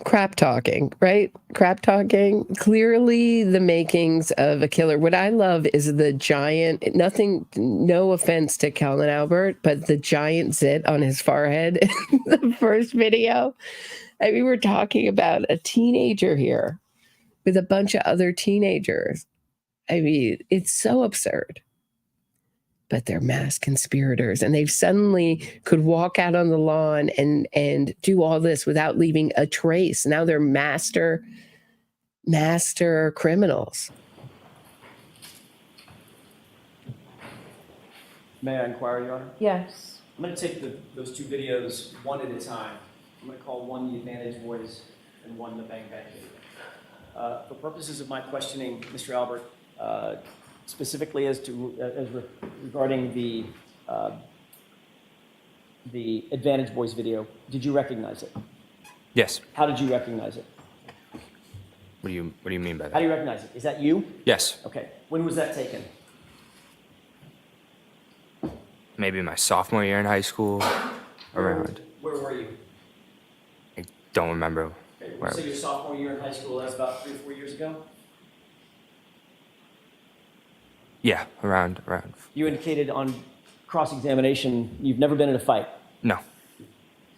crap talking, right? Crap talking. Clearly the makings of a killer. What I love is the giant, no offense to Calvin Albert, but the giant zit on his forehead in the first video. I mean, we're talking about a teenager here with a bunch of other teenagers. I mean, it's so absurd. But they're mass conspirators, and they suddenly could walk out on the lawn and do all this without leaving a trace. Now they're master criminals. May I inquire, Your Honor? Yes. I'm going to take those two videos one at a time. I'm going to call one the Advantage Boys and one the Bang Bang video. For purposes of my questioning, Mr. Albert, specifically regarding the Advantage Boys video, did you recognize it? Yes. How did you recognize it? What do you mean by How that? do you recognize it? Is that you? Yes. Okay. When was that taken? Maybe my sophomore year in high school, around. Where were you? I don't remember. Okay. Where So it your was. sophomore year in high school, that's about 3 or 4 years ago? Yeah, around. You indicated on cross-examination you've never been in a fight, No.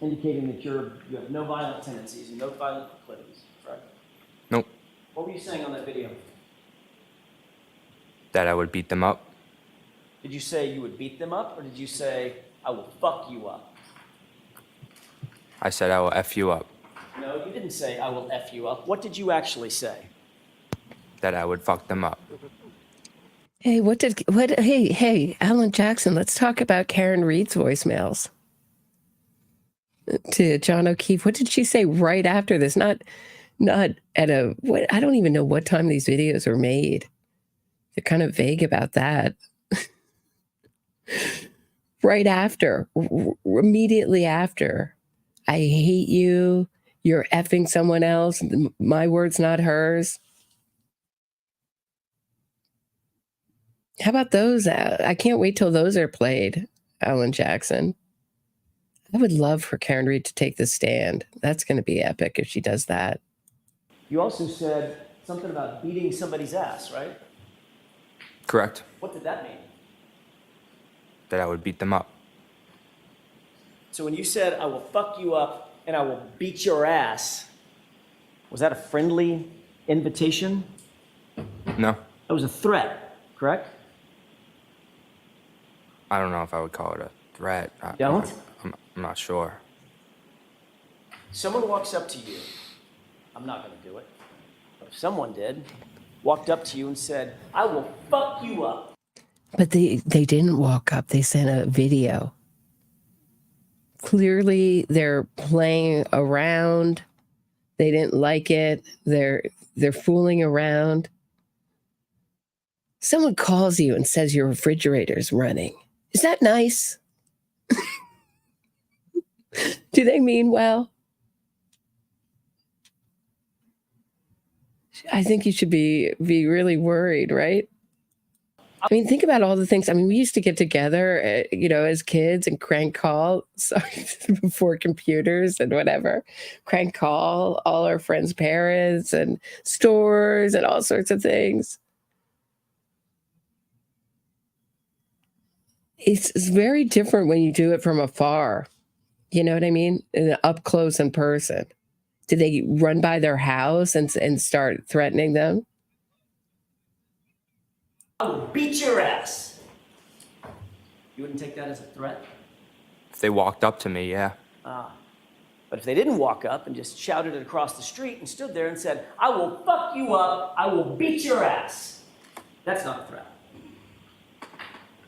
indicating that you have no violent tendencies and no violent proclivities, correct? Nope. What were you saying on that video? That I would beat them up. Did you say you would beat them up, or did you say, I will fuck you up? I said I will F you up. No, you didn't say, I will F you up. What did you actually say? That I would fuck them up. Hey, hey, Alan Jackson, let's talk about Karen Reed's voicemails to John O'Keefe. What did she say right after this? Not at I don't even know what time these videos were made. They're kind of vague about that. Right after, immediately after, I hate you, you're effing someone else, my words, not hers. How about those? I can't wait till those are played, Alan Jackson. I would love for Karen Reed to take the stand. That's going to be epic if she does that. You also said something about beating somebody's ass, right? Correct. What did that mean? That I would beat them up. So when you said, I will fuck you up and I will beat your ass, was that a friendly invitation? No. That was a threat, correct? I don't know if I would call it a threat. Don't? I'm not sure. Someone walks up to you. I'm not going to do it. But if someone did, walked up to you and said, I will fuck you up. But they didn't walk up. They sent a video. Clearly, they're playing around. They didn't like it. They're fooling around. Someone calls you and says your refrigerator's running. Is that nice? Do they mean well? I think you should be really worried, right? I mean, think about all the things. I mean, we used to get together, as kids and crank call, sorry, before computers and whatever, crank call all our friends' parents and stores and all sorts of things. It's very different when you do it from afar. You know what I mean? Up close in person. Did they run by their house and start threatening them? I will beat your ass. You wouldn't take that as a threat? If they walked up to me, yeah. But if they didn't walk up and just shouted it across the street and stood there and said, I will fuck you up, I will beat your ass, that's not a threat.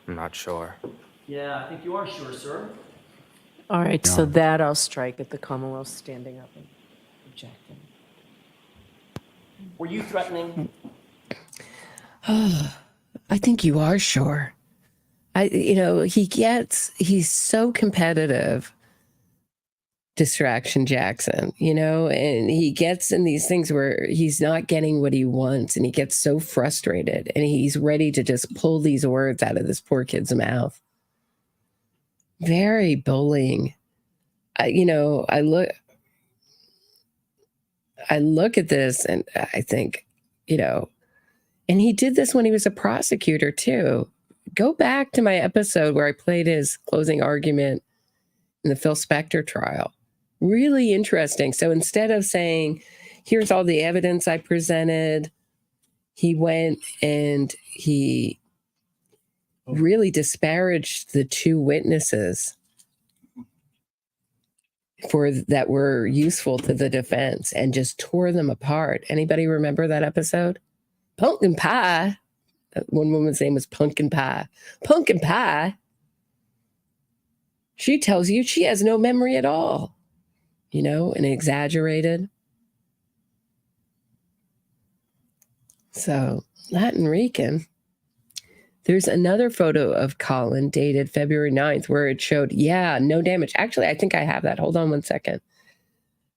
I'm not sure. Yeah, I think you are sure, sir. All right, so that I'll strike at the Commonwealth standing up and objecting. Were you threatening? I think you are sure. He's so competitive, Distraction Jackson, and he gets in these things where he's not getting what he wants and he gets so frustrated and he's ready to just pull these words out of this poor kid's mouth. Very bullying. I look at this and I think, and he did this when he was a prosecutor too. Go back to my episode where I played his closing argument in the Phil Spector trial. Really interesting. So instead of saying, here's all the evidence I presented, he went and he really disparaged the two witnesses that were useful to the defense and just tore them apart. Anybody remember that episode? Pumpkin Pie. One woman's name was Pumpkin Pie. Pumpkin Pie. She tells you she has no memory at all, and exaggerated. So Latin Rican. There's another photo of Colin dated February 9th where it showed, no damage. Actually, I think I have that. Hold on one second.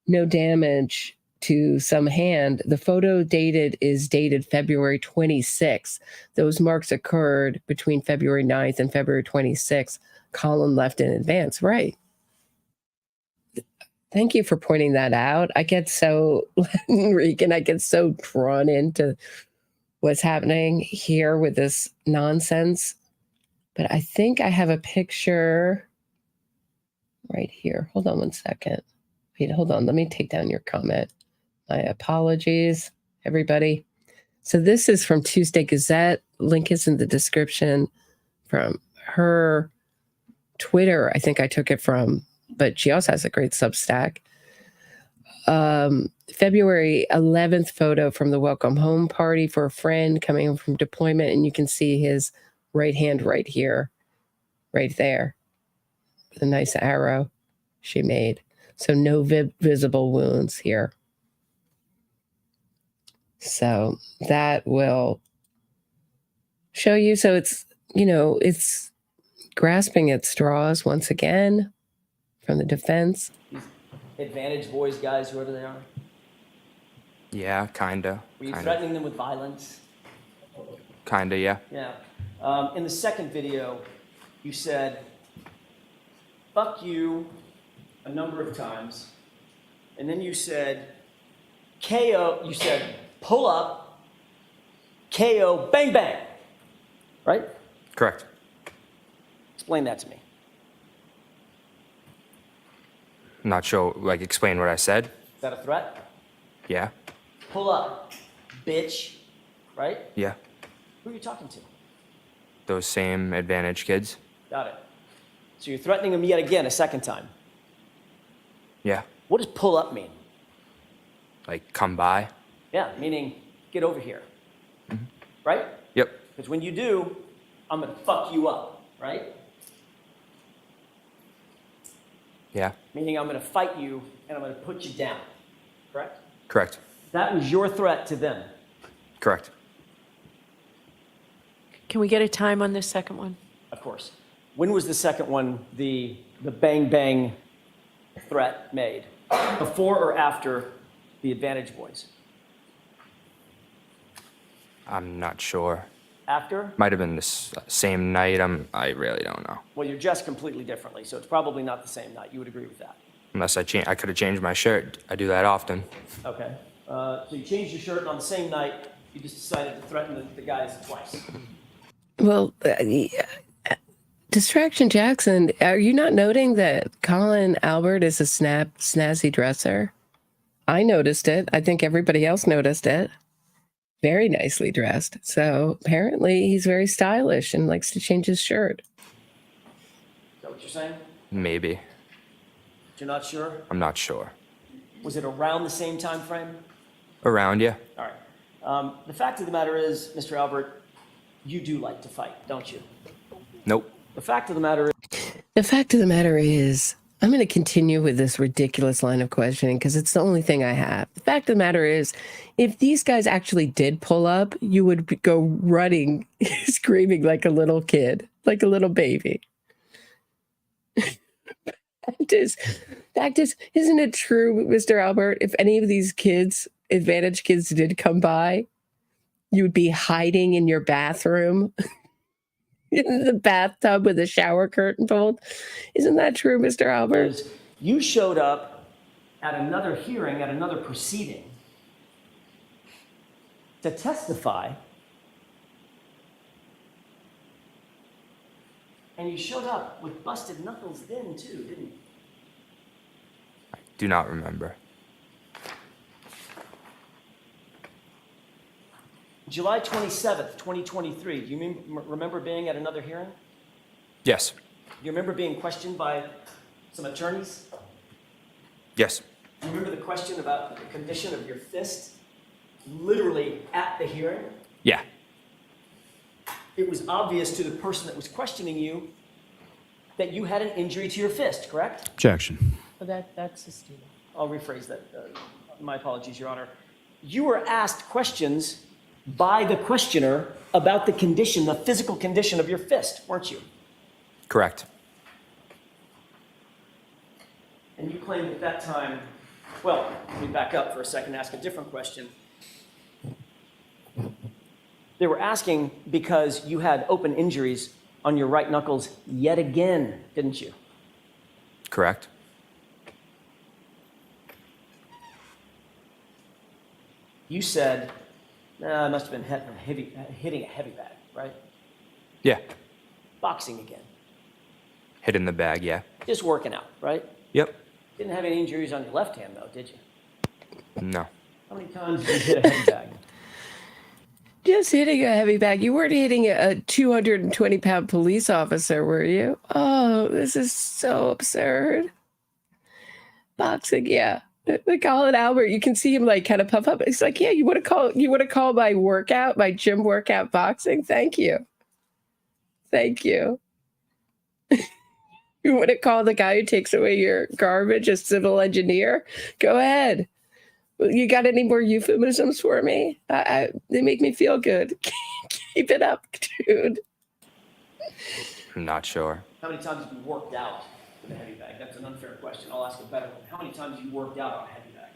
No damage to some hand. The photo is dated February 26th. Those marks occurred between February 9th and February 26th. Colin left in advance. Right. Thank you for pointing that out. I get so Latin I get so drawn into what's happening here with this nonsense. But I think I have a picture right here. Hold on one second. Wait, hold on. Let me take down your comment. My apologies, everybody. So this is from Tuesday Gazette. Link is in the description from her Twitter. I think I took it from, but she also has a great Substack. February 11th photo from the welcome home party for a friend coming home from deployment. And you can see his right hand right here, right there. The nice arrow she made. So no visible wounds here. So that will show you. So it's, it's grasping at straws once again from the defense. Advantage boys, guys, whoever they are. Yeah, kinda. Were you threatening them with violence? Kinda, yeah. Yeah. In the second video, you said, fuck you a number of times. And then you said, KO, you said, pull up, KO, bang, bang. Right? Correct. Explain that to me. Not sure, explain what I said. Is that a threat? Yeah. Pull up, bitch. Right? Yeah. Who are you talking to? Those same advantage kids. Got it. So you're threatening them yet again a second time. Yeah. What does pull up mean? Come by. Yeah, meaning get over here. Mm-hmm. Right? Yep. Because when you do, I'm going to fuck you up. Right? Yeah. Meaning I'm going to fight you and I'm going to put you down. Correct? Correct. That was your threat to them. Correct. Can we get a time on this second one? Of course. When was the second one, the bang bang threat made? Before or after the advantage boys? I'm not sure. After? Might have been this same night. I really don't know. Well, you're dressed completely differently, so it's probably not the same night. You would agree with that? Unless I could have changed my shirt. I do that often. Okay. So you changed your shirt and on the same night. You just decided to threaten the guys twice. Well, Distraction Jackson, are you not noting that Colin Albert is a snazzy dresser? I noticed it. I think everybody else noticed it. Very nicely dressed. So apparently he's very stylish and likes to change his shirt. Is that what you're saying? Maybe. You're not sure? I'm not sure. Was it around the same time frame? Around, yeah. All right. The fact of the matter is, Mr. Albert, you do like to fight, don't you? Nope. The fact of the matter is, I'm going to continue with this ridiculous line of questioning because it's the only thing I have. The fact of the matter is, if these guys actually did pull up, you would go running, screaming like a little kid, like a little baby. Fact is, isn't it true, Mr. Albert, if any of these kids, Advantage kids did come by, you would be hiding in your bathroom, in the bathtub with a shower curtain pulled? Isn't that true, Mr. Albert? you showed up at another hearing, at another proceeding, to testify, and you showed up with busted knuckles then too, didn't you? I do not remember. July 27th, 2023, do you remember being at another hearing? Yes. Do you remember being questioned by some attorneys? Yes. Do you remember the question about the condition of your fist? Literally at the hearing? Yeah. It was obvious to the person that was questioning you that you had an injury to your fist, correct? Objection. That's his student. I'll rephrase that. My apologies, Your Honor. You were asked questions by the questioner about the condition, the physical condition of your fist, weren't you? Correct. And you claimed at that time, well, let me back up for a second and ask a different question. They were asking because you had open injuries on your right knuckles yet again, didn't you? Correct. You said, I must have been hitting a heavy bag, right? Yeah. Boxing again. Hit in the bag, yeah. Just working out, right? Yep. Didn't have any injuries on your left hand, though, did you? No. How many times did you hit a heavy bag? Just hitting a heavy bag. You weren't hitting a 220-pound police officer, were you? Oh, this is so absurd. Boxing, yeah. They call it Albert. You can see him like kind of puff up. It's like, yeah, you want to call my workout, my gym workout boxing? Thank you. Thank you. You want to call the guy who takes away your garbage a civil engineer? Go ahead. You got any more euphemisms for me? They make me feel good. Keep it up, dude. I'm not sure. How many times have you worked out with a heavy bag? That's an unfair question. I'll ask a better one. How many times have you worked out on a heavy bag?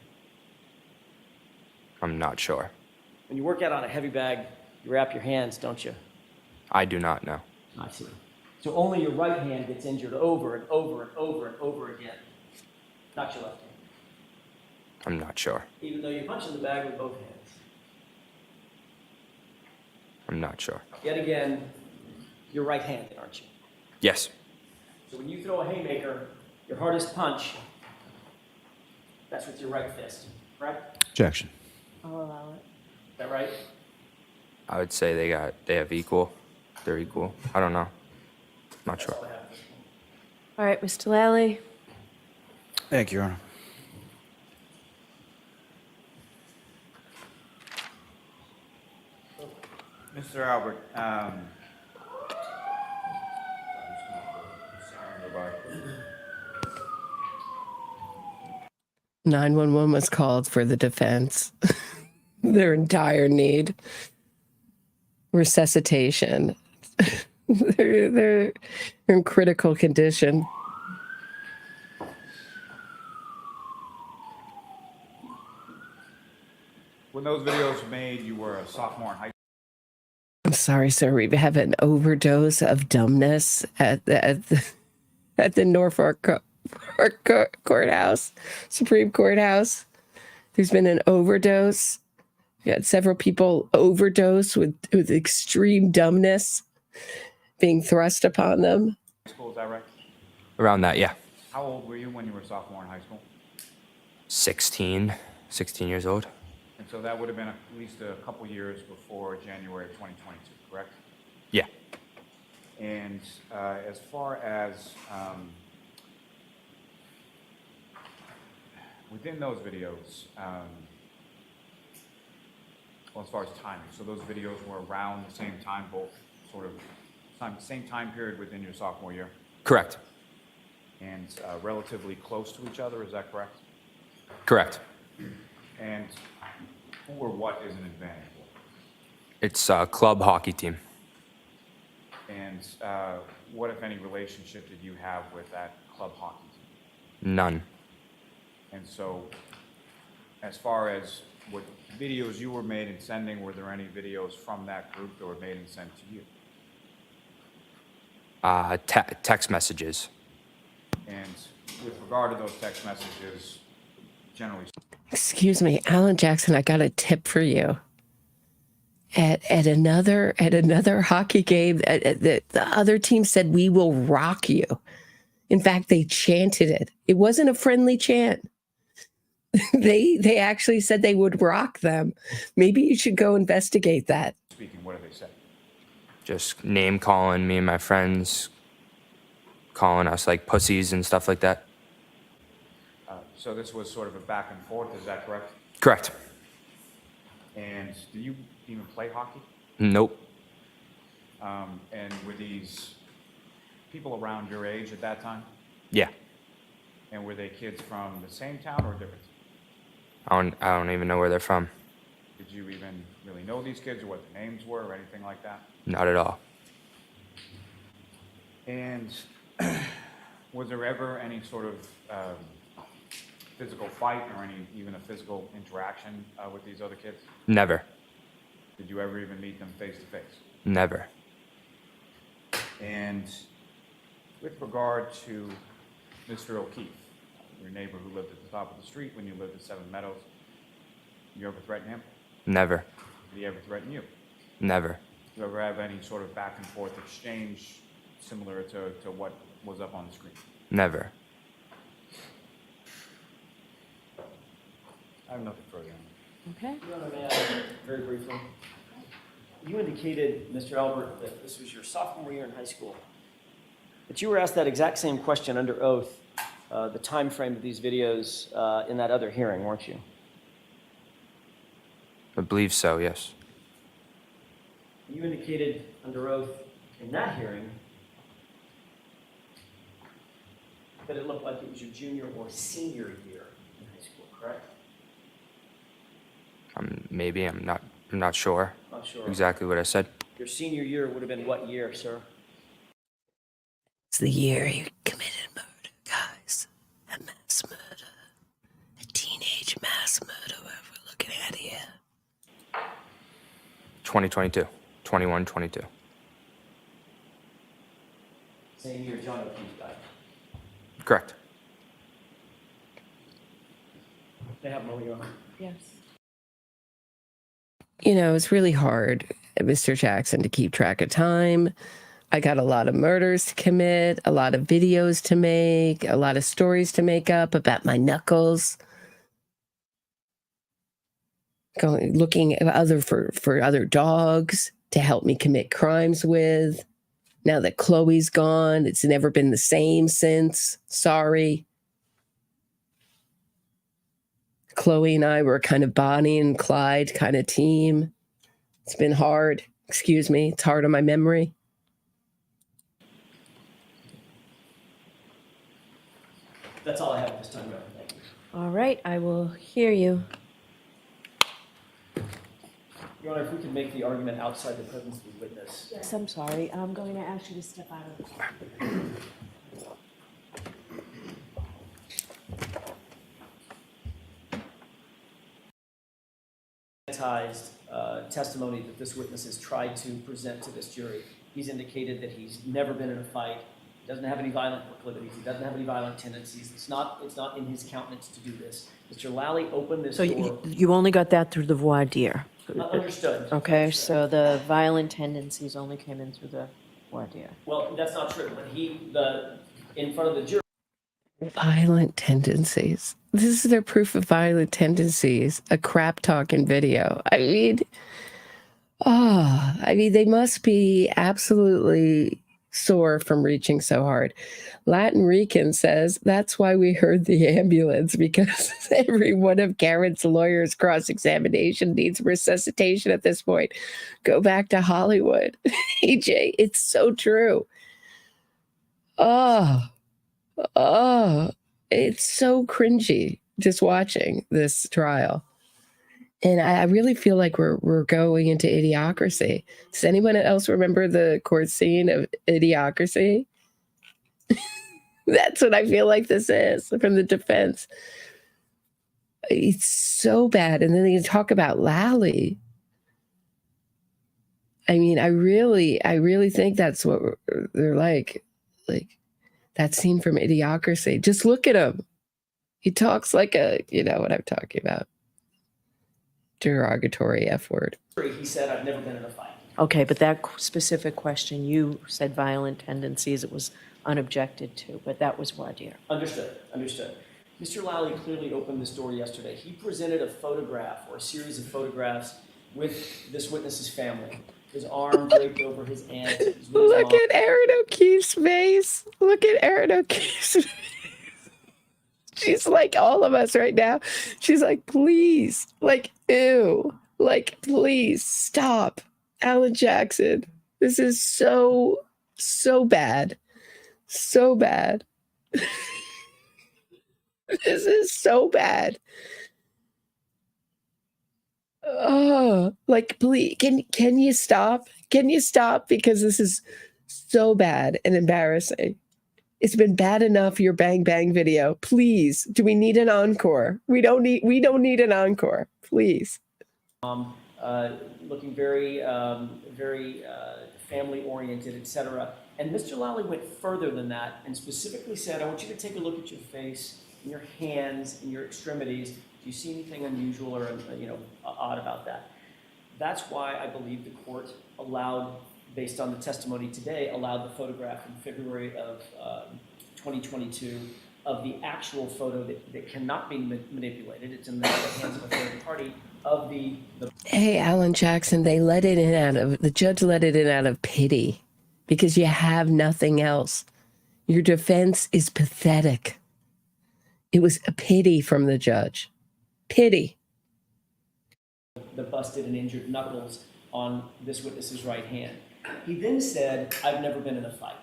I'm not sure. When you work out on a heavy bag, you wrap your hands, don't you? I do not know. I see. So only your right hand gets injured over and over and over and over again. Not your left hand. I'm not sure. Even though you punch in the bag with both hands. I'm not sure. Yet again, you're right-handed, aren't you? Yes. So when you throw a haymaker, your hardest punch, that's with your right fist, correct? Objection. I'll allow it. Is that right? I would say they have equal. They're equal. I don't know. Not sure. That's all I have. All right, Mr. Lally. Thank you, Your Honor. Mr. Albert, 911 was called for the defense. Their entire need. Resuscitation. They're in critical condition. when those videos were made, you were a sophomore in high school. I'm sorry, sir. We have an overdose of dumbness at the Norfolk courthouse, Supreme Courthouse. There's been an overdose. We had several people overdose with extreme dumbness being thrust upon them. High school, is that right? Around that, yeah. How old were you when you were a sophomore in high school? 16. 16 years old. And so that would have been at least a couple years before January of 2022, correct? Yeah. And as far as within those videos, well, as far as timing, so those videos were around the same time, both sort of same time period within your sophomore year, Correct. and relatively close to each other, is that correct? Correct. And who or what is an advantage? It's a club hockey team. And what, if any, relationship did you have with that club hockey team? None. And so, as far as what videos you were made and sending, were there any videos from that group that were made and sent to you? Text messages. And with regard to those text messages, generally, Excuse me, Alan Jackson, I got a tip for you. At another hockey game, the other team said, "We will rock you." In fact, they chanted it. It wasn't a friendly chant. They actually said they would rock them. Maybe you should go investigate that. speaking, what do they say? Just name calling me and my friends, calling us like pussies and stuff like that. So this was sort of a back and forth, is that correct? Correct. And do you even play hockey? Nope. And were these people around your age at that time? Yeah. And were they kids from the same town or different? I don't even know where they're from. Did you even really know these kids or what their names were or anything like that? Not at all. And was there ever any sort of physical fight or even a physical interaction with these other kids? Never. Did you ever even meet them face to face? Never. And with regard to Mr. O'Keefe, your neighbor who lived at the top of the street when you lived at Seven Meadows, you ever threaten him? Never. Did he ever threaten you? Never. Do you ever have any sort of back and forth exchange similar to what was up on the screen? Never. I have nothing further on Okay. Your Honor, may I, very briefly? You indicated, Mr. Albert, that this was your sophomore year in high school. But you were asked that exact same question under oath, the time frame of these videos in that other hearing, weren't you? I believe so, yes. You indicated under oath in that hearing that it looked like it was your junior or senior year in high school, correct? Maybe, I'm not sure Not sure. exactly what I said. Your senior year would have been what year, sir? It's the year he committed murder, guys. A mass murder. A teenage mass murder, what we're looking at here. 2022. 21, 22. Same year John O'Keefe died. Correct. They have money on. Yes. You know, it's really hard, Mr. Jackson, to keep track of time. I got a lot of murders to commit, a lot of videos to make, a lot of stories to make up about my knuckles. Looking at for other dogs to help me commit crimes with. Now that Chloe's gone, it's never been the same since. Sorry. Chloe and I were kind of Bonnie and Clyde kind of team. It's been hard. Excuse me. It's hard on my memory. That's all I have at this time, Your Honor. Thank you. All right, I will hear you. Your Honor, if we could make the argument outside the presence of the witness. Yes, I'm sorry. I'm going to ask you to step out of the court. Testimony that this witness has tried to present to this jury. He's indicated that he's never been in a fight, doesn't have any violent proclivities, he doesn't have any violent tendencies. It's not in his countenance to do this. Mr. Lally opened this So door. you only got that through the voir dire. Understood. Okay, Understood. so the violent tendencies only came in through the voir dire. Well, that's not true. When in front of the jury, Violent tendencies. This is their proof of violent tendencies, a crap talking video. I mean, they must be absolutely sore from reaching so hard. Latin Rican says that's why we heard the ambulance, because every one of Karen's lawyers' cross-examination needs resuscitation at this point. Go back to Hollywood. AJ, it's so true. Oh, it's so cringy just watching this trial. And I really feel like we're going into Idiocracy. Does anyone else remember the court scene of Idiocracy? That's what I feel like this is from the defense. It's so bad. And then they talk about Lally. I mean, I really think that's what they're like that scene from Idiocracy. Just look at him. He talks like you know what I'm talking about. Derogatory F word. He said, I've never been in a fight. Okay, but that specific question, you said violent tendencies, it was unobjected to, but that was voir dire. Understood. Mr. Lally clearly opened this door yesterday. He presented a photograph or a series of photographs with this witness's family. His arm draped over his aunt. Look at Erin O'Keefe's face. Look at Erin O'Keefe's face. She's like all of us right now. She's like, please, like, ew, like, please stop. Alan Jackson, this is so bad. So bad. This is so bad. Oh, like, please, can you stop? Can you stop? Because this is so bad and embarrassing. It's been bad enough, your bang bang video. Please, do we need an encore? We don't need an encore. Please. Looking very family oriented, etc. And Mr. Lally went further than that and specifically said, I want you to take a look at your face, and your hands, and your extremities. Do you see anything unusual or odd about that? That's why I believe the court allowed, based on the testimony today, allowed the photograph in February of 2022 of the actual photo that cannot be manipulated. It's in the hands of a third party of the. Hey, Alan Jackson, the judge let it in out of pity because you have nothing else. Your defense is pathetic. It was a pity from the judge. Pity. The busted and injured knuckles on this witness's right hand. He then said, I've never been in a fight.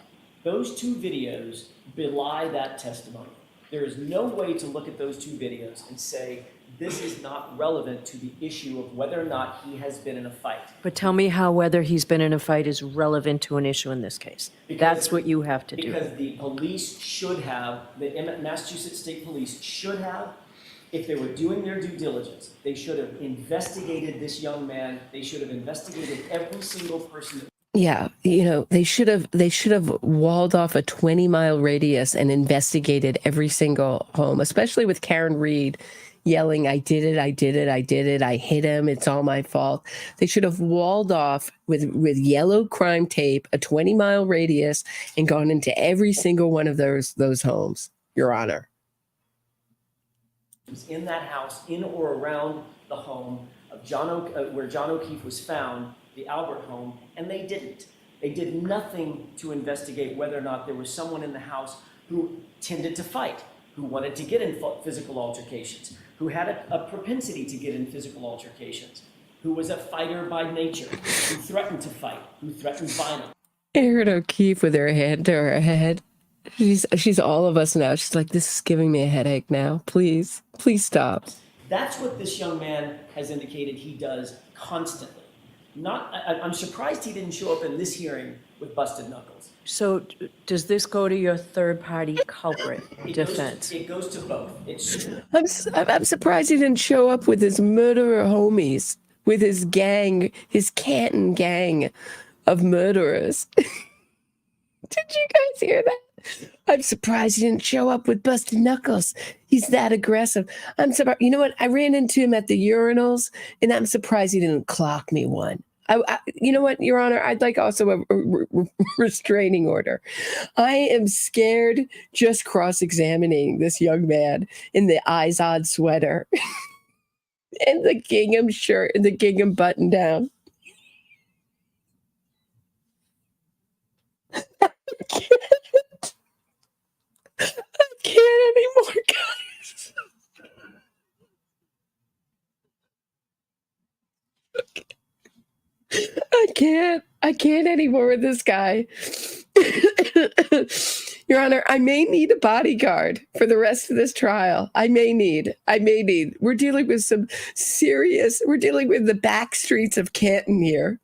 Those two videos belie that testimony. There is no way to look at those two videos and say, this is not relevant to the issue of whether or not he has been in a fight. But tell me how whether he's been in a fight is relevant to an issue in this case. That's what you have to do. Because the police should have, the Massachusetts State Police should have, if they were doing their due diligence, they should have investigated this young man. They should have investigated every single person. Yeah, they should have walled off a 20-mile radius and investigated every single home, especially with Karen Reed yelling, I did it, I hit him, it's all my fault. They should have walled off with yellow crime tape, a 20-mile radius, and gone into every single one of those homes, Your Honor. Was in that house, in or around the home of where John O'Keefe was found, the Albert home, and they didn't. They did nothing to investigate whether or not there was someone in the house who tended to fight, who wanted to get in physical altercations, who had a propensity to get in physical altercations, who was a fighter by nature, who threatened to fight, who threatened violence. Erin O'Keefe with her hand to her head. She's all of us now. She's like, this is giving me a headache now. Please stop. That's what this young man has indicated he does constantly. I'm surprised he didn't show up in this hearing with busted knuckles. So does this go to your third-party culprit defense? It goes to both. I'm surprised he didn't show up with his murderer homies, with his gang, his Canton gang of murderers. Did you guys hear that? I'm surprised he didn't show up with busted knuckles. He's that aggressive. I'm surprised. You know what? I ran into him at the urinals, and I'm surprised he didn't clock me one. You know what, Your Honor? I'd like also a restraining order. I am scared just cross-examining this young man in the eyes-on sweater and the gingham shirt and the gingham button down. I can't anymore, guys. I can't anymore with this guy. Your Honor, I may need a bodyguard for the rest of this trial. I may need. We're dealing with we're dealing with the back streets of Canton here.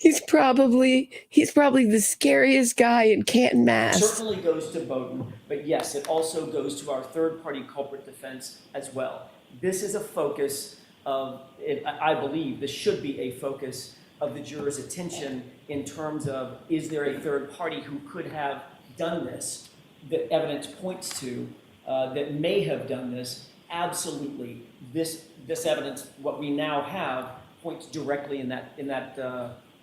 He's probably the scariest guy in Canton, Mass. Certainly goes to Bowden, but yes, it also goes to our third-party culprit defense as well. This is a focus of, I believe, this should be a focus of the jurors' attention in terms of, is there a third party who could have done this, that evidence points to, that may have done this? Absolutely. This evidence, what we now have, points directly in that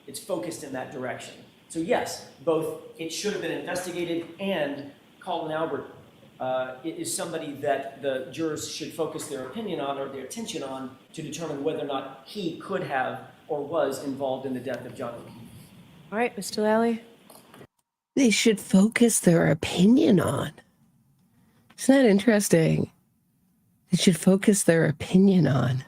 it's focused in that direction. So yes, both it should have been investigated, and Colin Albert is somebody that the jurors should focus their opinion on or their attention on to determine whether or not he could have or was involved in the death of John O'Keefe. All right, Mr. Lally. They should focus their opinion on. Isn't that interesting? They should focus their opinion on.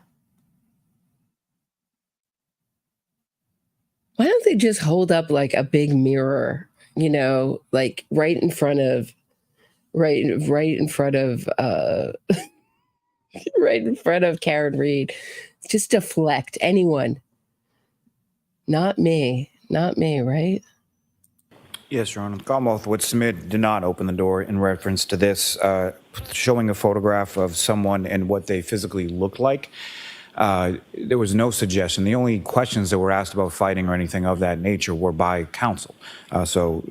Why don't they just hold up like a big mirror, like right in front of Karen Reed? Just deflect anyone. Not me, right? Yes, Your Honor. The Commonwealth would submit did not open the door in reference to this, showing a photograph of someone and what they physically looked like. There was no suggestion. The only questions that were asked about fighting or anything of that nature were by counsel. So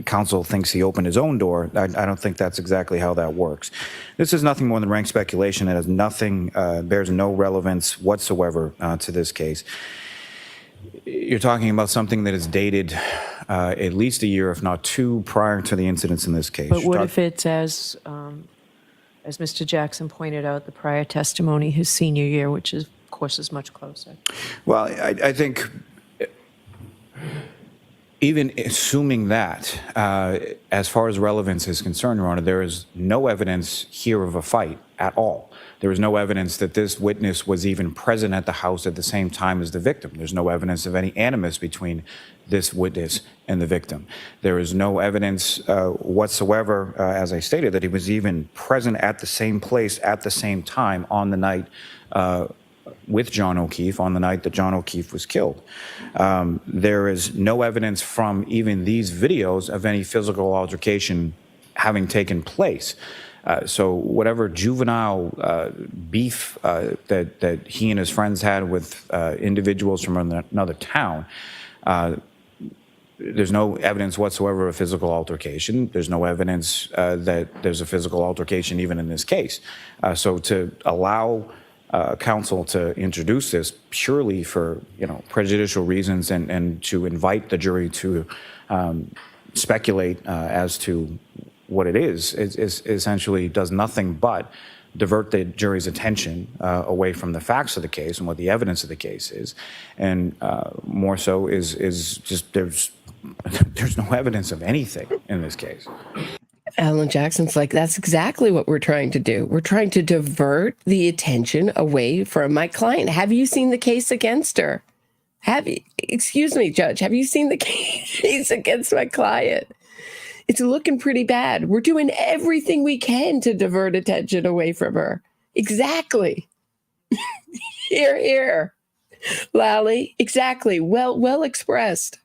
counsel thinks he opened his own door. I don't think that's exactly how that works. This is nothing more than rank speculation. It has nothing, bears no relevance whatsoever to this case. You're talking about something that is dated at least a year, if not two, prior to the incidents in this case. But what if it's as Mr. Jackson pointed out, the prior testimony, his senior year, which is, of course, is much closer? Well, I think even assuming that, as far as relevance is concerned, Your Honor, there is no evidence here of a fight at all. There is no evidence that this witness was even present at the house at the same time as the victim. There's no evidence of any animus between this witness and the victim. There is no evidence whatsoever, as I stated, that he was even present at the same place at the same time on the night with John O'Keefe, on the night that John O'Keefe was killed. There is no evidence from even these videos of any physical altercation having taken place. So whatever juvenile beef that he and his friends had with individuals from another town, there's no evidence whatsoever of physical altercation. There's no evidence that there's a physical altercation even in this case. So to allow counsel to introduce this purely for prejudicial reasons and to invite the jury to speculate as to what it is essentially does nothing but divert the jury's attention away from the facts of the case and what the evidence of the case is, and more so is just there's no evidence of anything in this case. Alan Jackson's like, that's exactly what we're trying to do. We're trying to divert the attention away from my client. Have you seen the case against her? Excuse me, Judge, have you seen the case against my client? It's looking pretty bad. We're doing everything we can to divert attention away from her. Exactly. Here. Lally, exactly. Well expressed.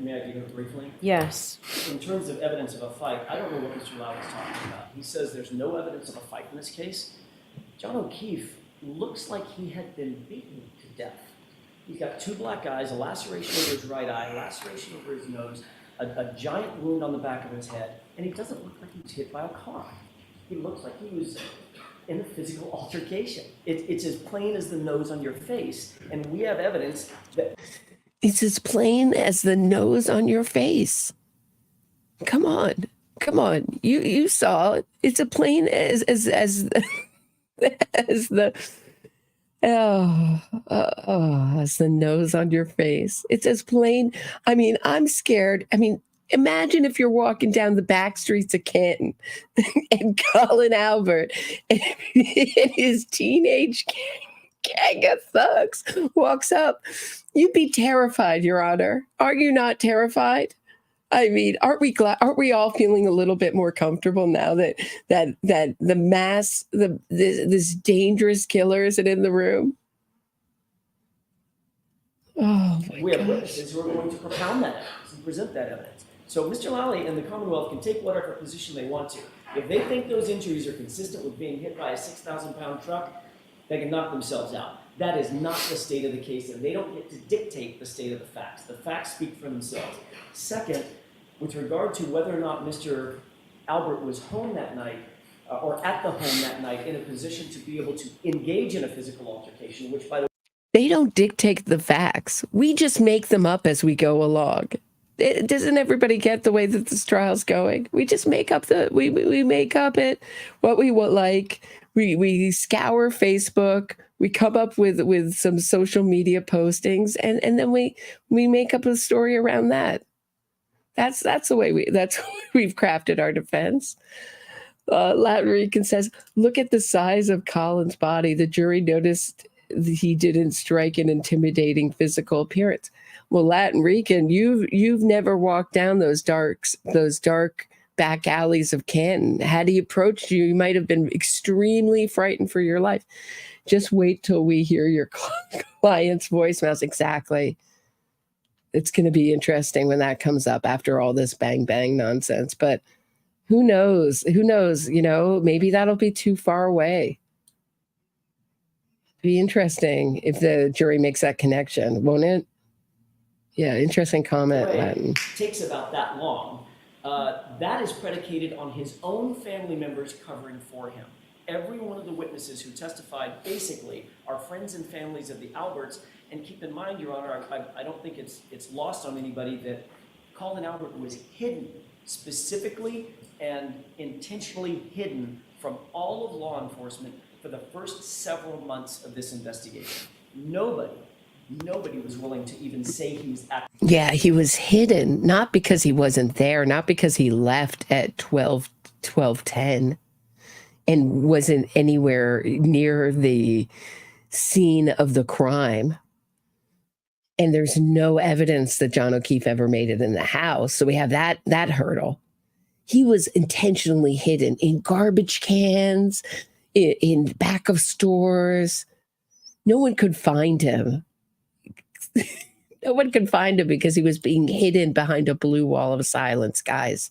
May I give it briefly? Yes. In terms of evidence of a fight, I don't know what Mr. Lau is talking about. He says there's no evidence of a fight in this case. John O'Keefe looks like he had been beaten to death. He's got two black eyes, a laceration over his right eye, a laceration over his nose, a giant wound on the back of his head, and he doesn't look like he was hit by a car. He looks like he was in a physical altercation. It's as plain as the nose on your face, and we have evidence that It's as plain as the nose on your face. Come on. You saw it. It's as plain as as the as the nose on your face. It's as plain. I mean, I'm scared. I mean, imagine if you're walking down the back streets of Canton and Colin Albert and his teenage gang of thugs walks up. You'd be terrified, Your Honor. Are you not terrified? I mean, aren't we glad? Aren't we all feeling a little bit more comfortable now that the mass, this dangerous killer isn't in the room? Oh my we have gosh. witnesses who are going to propound that evidence and present that evidence. So Mr. Lally and the Commonwealth can take whatever position they want to. If they think those injuries are consistent with being hit by a 6,000-pound truck, they can knock themselves out. That is not the state of the case, and they don't get to dictate the state of the facts. The facts speak for themselves. Second, with regard to whether or not Mr. Albert was home that night, or at the home that night in a position to be able to engage in a physical altercation, which, by the They don't dictate the facts. We just make them up as we go along. Doesn't everybody get the way that this trial's going? We just make up we make up it what we would like. We scour Facebook. We come up with some social media postings, and then we make up a story around that. That's the way we've crafted our defense. Latin Rican says, look at the size of Colin's body. The jury noticed he didn't strike an intimidating physical appearance. Well, Latin Rican, you've never walked down those dark back alleys of Canton. Had he approached you, you might have been extremely frightened for your life. Just wait till we hear your client's voicemails. Exactly. It's going to be interesting when that comes up after all this bang bang nonsense. But who knows? Who knows? You know, maybe that'll be too far away. Be interesting if the jury makes that connection, won't it? Yeah, interesting comment, Latin. takes about that long. That is predicated on his own family members covering for him. Every one of the witnesses who testified basically are friends and families of the Alberts. And keep in mind, Your Honor, I don't think it's lost on anybody that Colin Albert was hidden, specifically and intentionally hidden from all of law enforcement for the first several months of this investigation. Nobody was willing to even say he was at. Yeah, he was hidden, not because he wasn't there, not because he left at 12:10 and wasn't anywhere near the scene of the crime. And there's no evidence that John O'Keefe ever made it in the house. So we have that hurdle. He was intentionally hidden in garbage cans, in back of stores. No one could find him. No one could find him because he was being hidden behind a blue wall of silence, guys.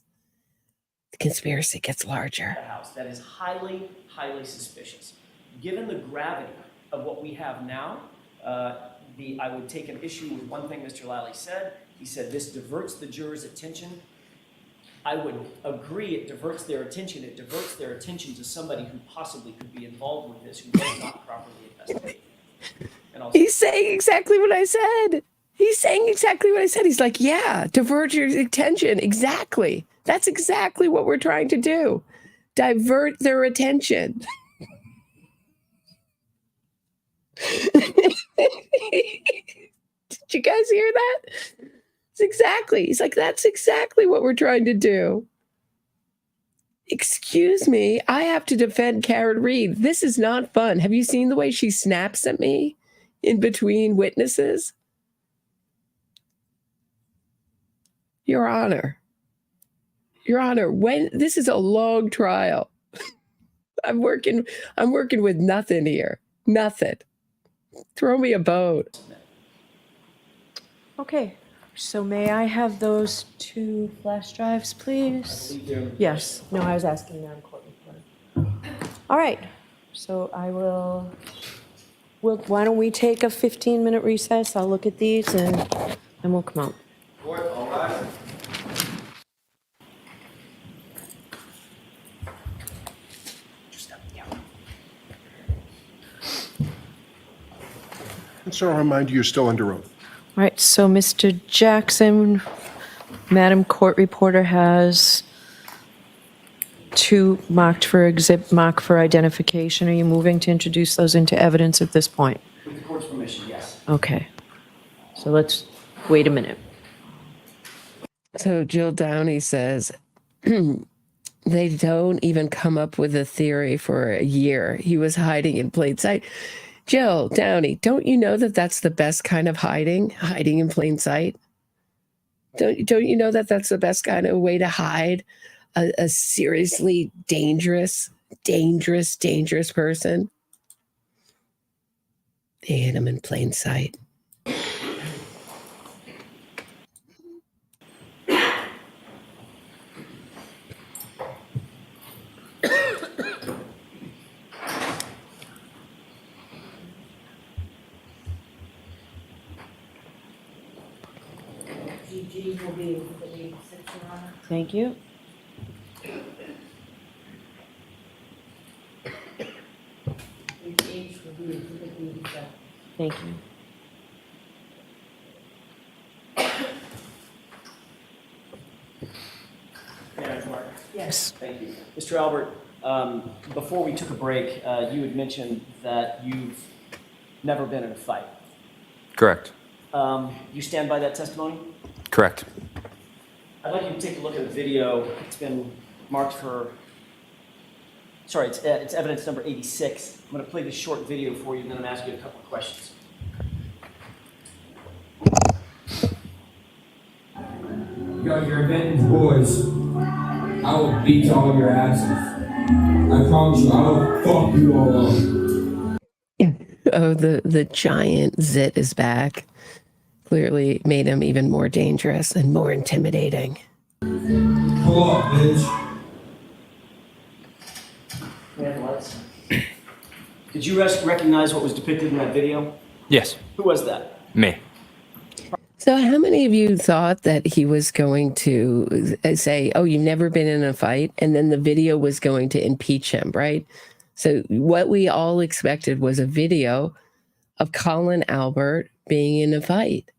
The conspiracy gets larger. House. That is highly, highly suspicious. Given the gravity of what we have now, I would take an issue with one thing Mr. Lally said. He said this diverts the jurors' attention. I would agree it diverts their attention. It diverts their attention to somebody who possibly could be involved with this, who was not properly investigated. He's saying exactly what I said. He's like, yeah, divert your attention. Exactly. That's exactly what we're trying to do. Divert their attention. Did you guys hear that? He's like, that's exactly what we're trying to do. Excuse me, I have to defend Karen Reed. This is not fun. Have you seen the way she snaps at me in between witnesses? Your Honor, when this is a long trial, I'm working with nothing here. Nothing. Throw me a bone. Okay, so may I have those 2 flash drives, please? Yes. No, I was asking Madam Court Reporter. All right, so why don't we take a 15-minute recess? I'll look at these and we'll come out. Court, all rise. Sir, I'll remind you, you're still under oath. All right, so Mr. Jackson, Madam Court Reporter has 2 marked for identification. Are you moving to introduce those into evidence at this point? With the court's permission, yes. Okay. So let's wait a minute. So Jill Downey says they don't even come up with a theory for a year. He was hiding in plain sight. Jill Downey, don't you know that that's the best kind of hiding in plain sight? Don't you know that that's the best kind of way to hide a seriously dangerous person? They hid him in plain sight. Thank you. Thank you. Yes. Thank you. Mr. Albert, before we took a break, you had mentioned that you've never been in a fight. Correct. You stand by that testimony? Correct. I'd like you to take a look at a video. It's been marked for, sorry, it's evidence number 86. I'm going to play this short video for you, and then I'm going to ask you a couple of questions. Yo, you're Yvette's boys. I will beat all your asses. I promise you, I will fuck you all up. Yeah. Oh, the giant zit is back. Clearly made him even more dangerous and more intimidating. Pull up, bitch. Did you recognize what was depicted in that video? Yes. Who was that? Me. So how many of you thought that he was going to say, oh, you've never been in a fight, and then the video was going to impeach him, right? So what we all expected was a video of Colin Albert being in a fight.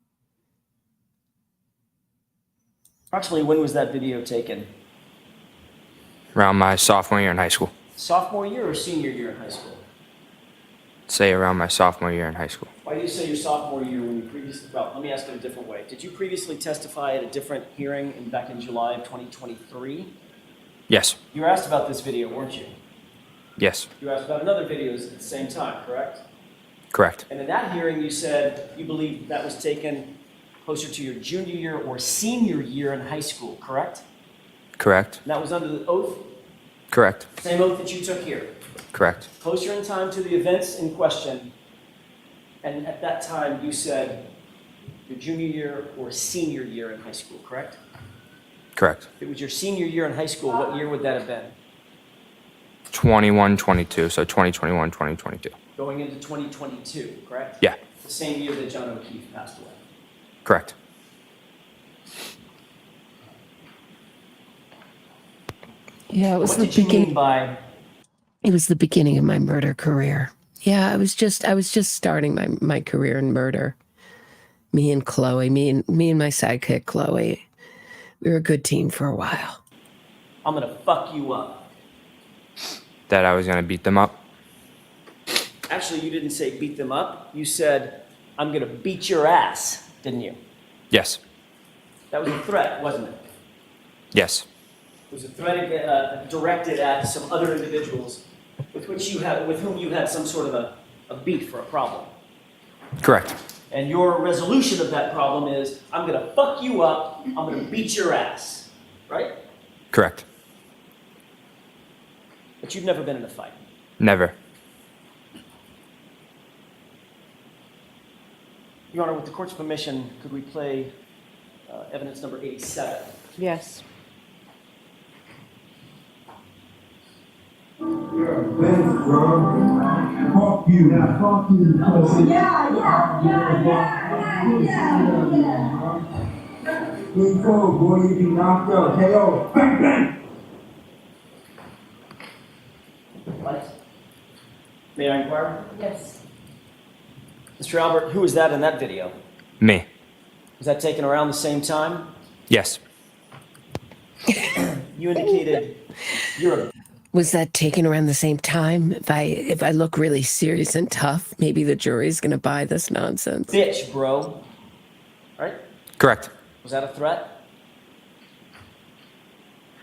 Approximately when was that video taken? Around my sophomore year in high school. Sophomore year or senior year in high school? Say around my sophomore year in high school. Why do you say your sophomore year when you previously, well, let me ask it a different way. Did you previously testify at a different hearing back in July of 2023? Yes. You were asked about this video, weren't you? Yes. You were asked about another videos at the same time, correct? Correct. And in that hearing, you said you believe that was taken closer to your junior year or senior year in high school, correct? Correct. And that was under the oath? Correct. Same oath that you took here? Correct. Closer in time to the events in question, and at that time you said your junior year or senior year in high school, correct? Correct. If it was your senior year in high school, what year would that have been? 21, 22, so 2021, 2022. Going into 2022, correct? Yeah. The same year that John O'Keefe passed away. Correct. Yeah, it was What the did you mean beginning. by It was the beginning of my murder career. Yeah, I was just starting my career in murder. Me and Chloe, me and my sidekick Chloe, we were a good team for a while. I'm gonna fuck you up? That I was going to beat them up? Actually, you didn't say beat them up. You said, I'm gonna beat your ass, didn't you? Yes. That was a threat, wasn't it? Yes. It was a threat directed at some other individuals with whom you had some sort of a beef or a problem. Correct. And your resolution of that problem is, I'm gonna fuck you up, I'm gonna beat your ass, right? Correct. But you've never been in a fight. Never. Your Honor, with the court's permission, could we play evidence number 87? Yes. You're a bitch, bro. Fuck you. Yeah, fuck you. Good code, boy. You be knocked out. KO. Bang, bang. What? May I inquire? Yes. Mr. Albert, who was that in that video? Me. Was that taken around the same time? Yes. You indicated you're a Was that taken around the same time? If I look really serious and tough, maybe the jury's gonna buy this nonsense. bitch, bro. Right? Correct. Was that a threat?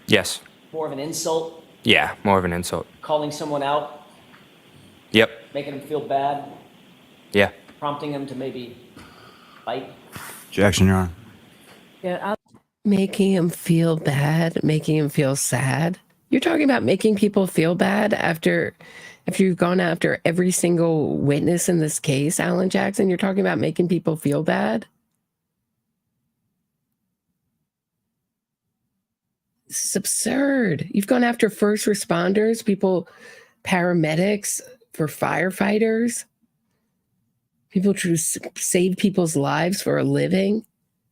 Yes. More of an insult? Yeah, more of an insult. Calling someone out? Yep. Making them feel bad? Yeah. Prompting them to maybe fight? Objection, Your Honor. Yeah, Making him feel bad, making him feel sad. You're talking about making people feel bad after you've gone after every single witness in this case, Alan Jackson. You're talking about making people feel bad. This is absurd. You've gone after first responders, people, paramedics, for firefighters, people who save people's lives for a living,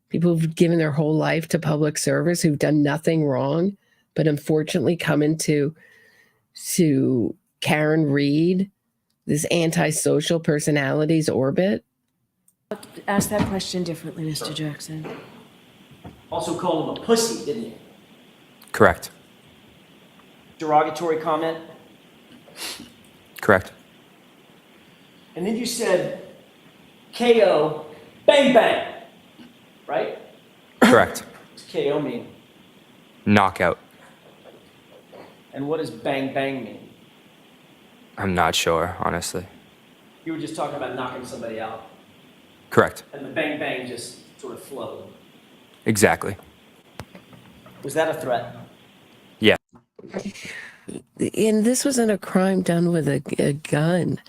people who've given their whole life to public service, who've done nothing wrong, but unfortunately come into Karen Reed, this antisocial personality's orbit. ask that question differently, Mr. Jackson. Also called him a pussy, didn't you? Correct. Derogatory comment? Correct. And then you said, KO, bang bang, right? Correct. What's KO mean? Knockout. And what does bang bang mean? I'm not sure, honestly. You were just talking about knocking somebody out, Correct. and the bang bang just sort of flowed. Exactly. Was that a threat? Yeah. And this wasn't a crime done with a gun.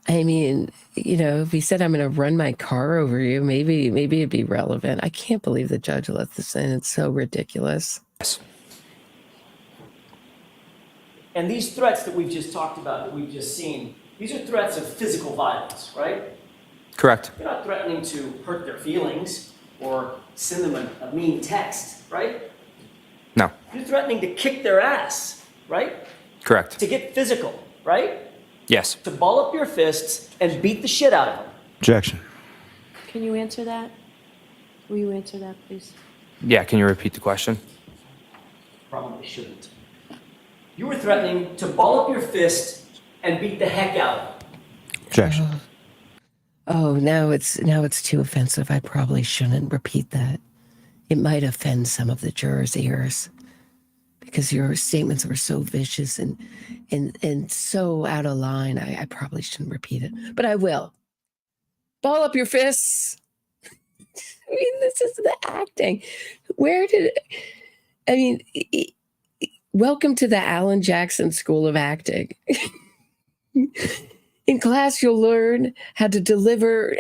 I mean, you know, if he said, I'm going to run my car over you, maybe it'd be relevant. I can't believe the judge let this in. It's so ridiculous. Yes. And these threats that we've just talked about, that we've just seen, these are threats of physical violence, right? Correct. You're not threatening to hurt their feelings or send them a mean text, right? No. You're threatening to kick their ass, right? Correct. To get physical, right? Yes. To ball up your fists and beat the shit out of them. Objection. Can you answer that? Will you answer that, please? Yeah, can you repeat the question? Probably shouldn't. You were threatening to ball up your fist and beat the heck out of them. Objection. Oh, now it's too offensive. I probably shouldn't repeat that. It might offend some of the jurors' ears because your statements were so vicious and so out of line. I probably shouldn't repeat it, but I will. Ball up your fists. I mean, this is the acting. Welcome to the Alan Jackson School of Acting. In class, you'll learn how to deliver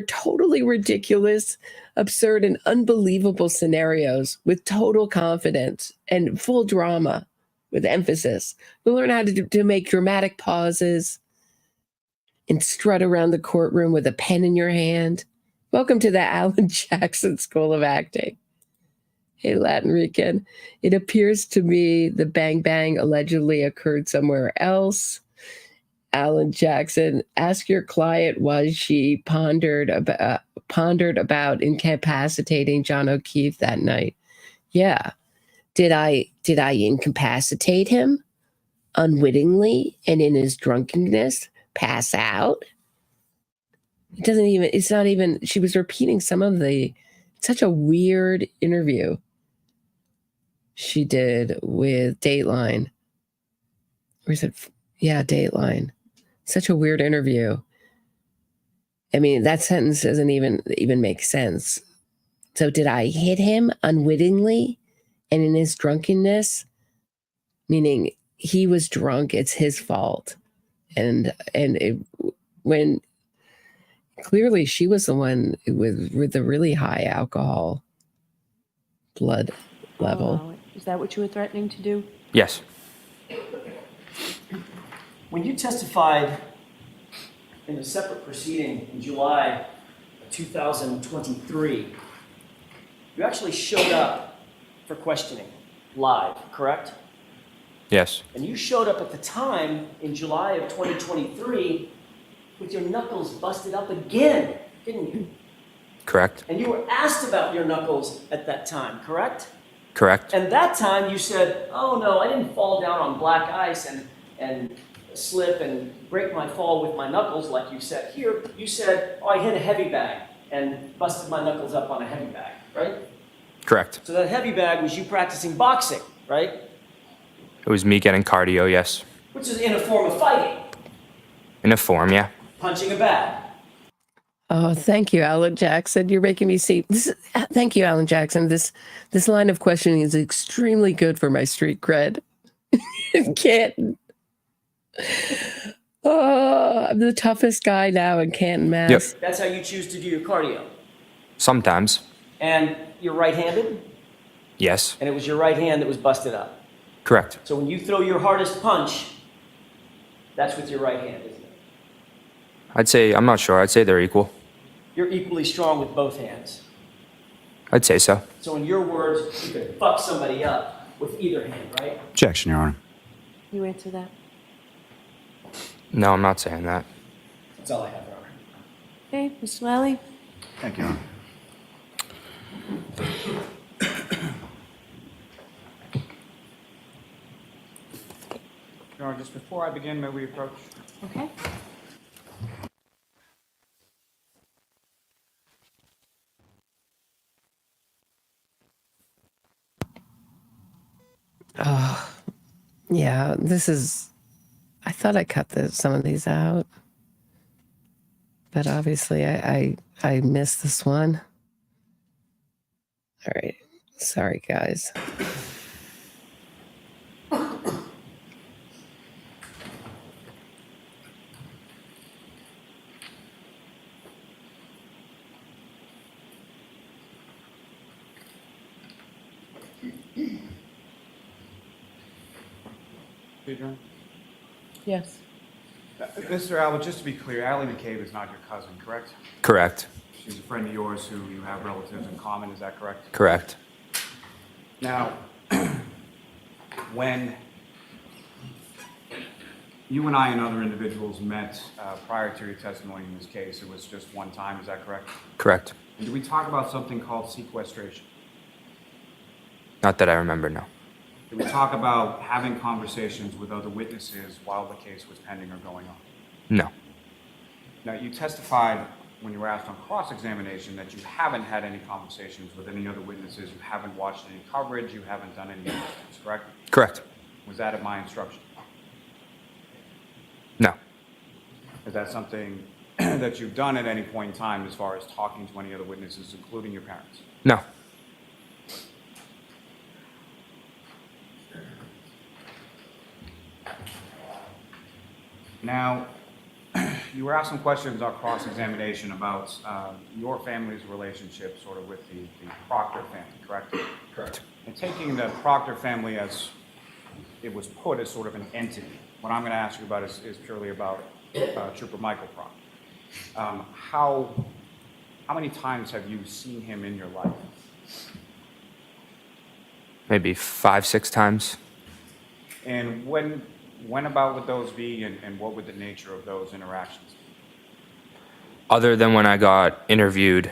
totally ridiculous, absurd, and unbelievable scenarios with total confidence and full drama with emphasis. You'll learn how to make dramatic pauses and strut around the courtroom with a pen in your hand. Welcome to the Alan Jackson School of Acting. Hey, Latin Rican. It appears to me the bang bang allegedly occurred somewhere else. Alan Jackson, ask your client why she pondered about incapacitating John O'Keefe that night. Yeah. Did I incapacitate him unwittingly and in his drunkenness pass out? It's not even, she was repeating such a weird interview she did with Dateline. Or is it, yeah, Dateline. Such a weird interview. I mean, that sentence doesn't even make sense. So did I hit him unwittingly and in his drunkenness? Meaning he was drunk, it's his fault. When clearly she was the one with the really high alcohol blood level. Is that what you were threatening to do? Yes. When you testified in a separate proceeding in July of 2023, you actually showed up for questioning live, correct? Yes. And you showed up at the time in July of 2023 with your knuckles busted up again, didn't you? Correct. And you were asked about your knuckles at that time, correct? Correct. And that time you said, oh no, I didn't fall down on black ice and slip and break my fall with my knuckles like you said here. You said, oh, I hit a heavy bag and busted my knuckles up on a heavy bag, right? Correct. So that heavy bag was you practicing boxing, right? It was me getting cardio, yes. Which is in a form of fighting, In a form, yeah. punching a bag. Oh, thank you, Alan Jackson. You're making me see. Thank you, Alan Jackson. This line of questioning is extremely good for my street cred. Canton. Oh, I'm the toughest guy now in Canton, Mass. Yep. That's how you choose to do your cardio. Sometimes, And you're right-handed, yes. and it was your right hand that was busted up. Correct. So when you throw your hardest punch, that's with your right hand, isn't it? I'd say, I'm not sure. I'd say they're equal. You're equally strong with both hands. I'd say so. So in your words, you could fuck somebody up with either hand, right? Objection, Your Honor. You answer that? No, I'm not saying that. That's all I have, Your Honor. Okay, Mr. Lally? Thank you, Your Honor. Your Honor, just before I begin, may we approach? Okay. Oh, yeah, this is. I thought I cut some of these out, but obviously I missed this one. All right, sorry guys. Adrian? Yes. Mr. Allen, just to be clear, Allie McCabe is not your cousin, correct? Correct. She's a friend of yours who you have relatives in common, is that correct? Correct. Now, when you and I and other individuals met prior to your testimony in this case, it was just one time, is that correct? Correct. And did we talk about something called sequestration? Not that I remember, no. Did we talk about having conversations with other witnesses while the case was pending or going on? No. Now, you testified when you were asked on cross-examination that you haven't had any conversations with any other witnesses, you haven't watched any coverage, you haven't done any interviews, correct? Correct. Was that at my instruction? No. Is that something that you've done at any point in time as far as talking to any other witnesses, including your parents? No. Now, you were asked some questions on cross-examination about your family's relationship sort of with the Proctor family, correct? Correct. And taking the Proctor family as it was put as sort of an entity, what I'm going to ask you about is purely about Trooper Michael Proctor. How many times have you seen him in your life? Maybe 5, 6 times. And when about would those be, and what would the nature of those interactions be? Other than when I got interviewed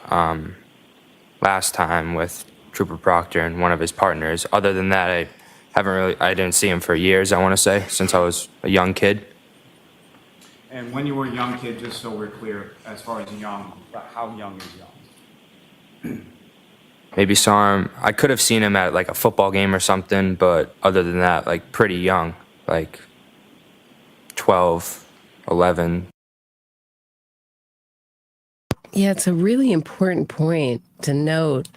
last time with Trooper Proctor and one of his partners, other than that, I didn't see him for years, I want to say, since I was a young kid. And when you were a young kid, just so we're clear, as far as young, how young is young? Maybe saw him, I could have seen him at like a football game or something, but other than that, like pretty young, like 12, 11. Yeah, it's a really important point to note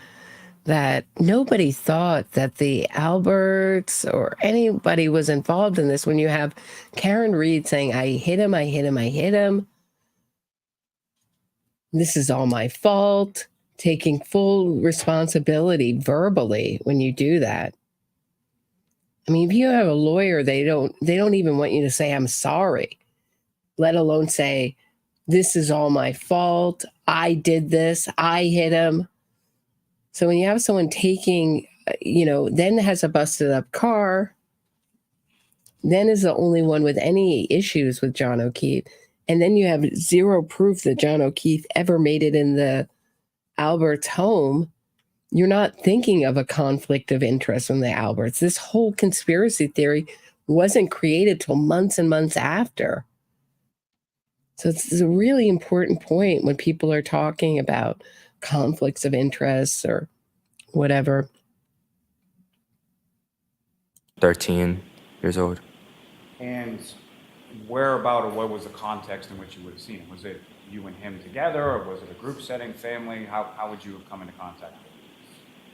that nobody thought that the Alberts or anybody was involved in this when you have Karen Reed saying, I hit him, I hit him, I hit him. This is all my fault. Taking full responsibility verbally when you do that. I mean, if you have a lawyer, they don't even want you to say, I'm sorry, let alone say, this is all my fault. I did this. I hit him. So when you have someone taking, then has a busted up car, then is the only one with any issues with John O'Keefe, and then you have zero proof that John O'Keefe ever made it in the Alberts home, you're not thinking of a conflict of interest from the Alberts. This whole conspiracy theory wasn't created till months and months after. So it's a really important point when people are talking about conflicts of interest or whatever. 13 years old. And whereabout, or what was the context in which you would have seen him? Was it you and him together, or was it a group setting, family? How would you have come into contact?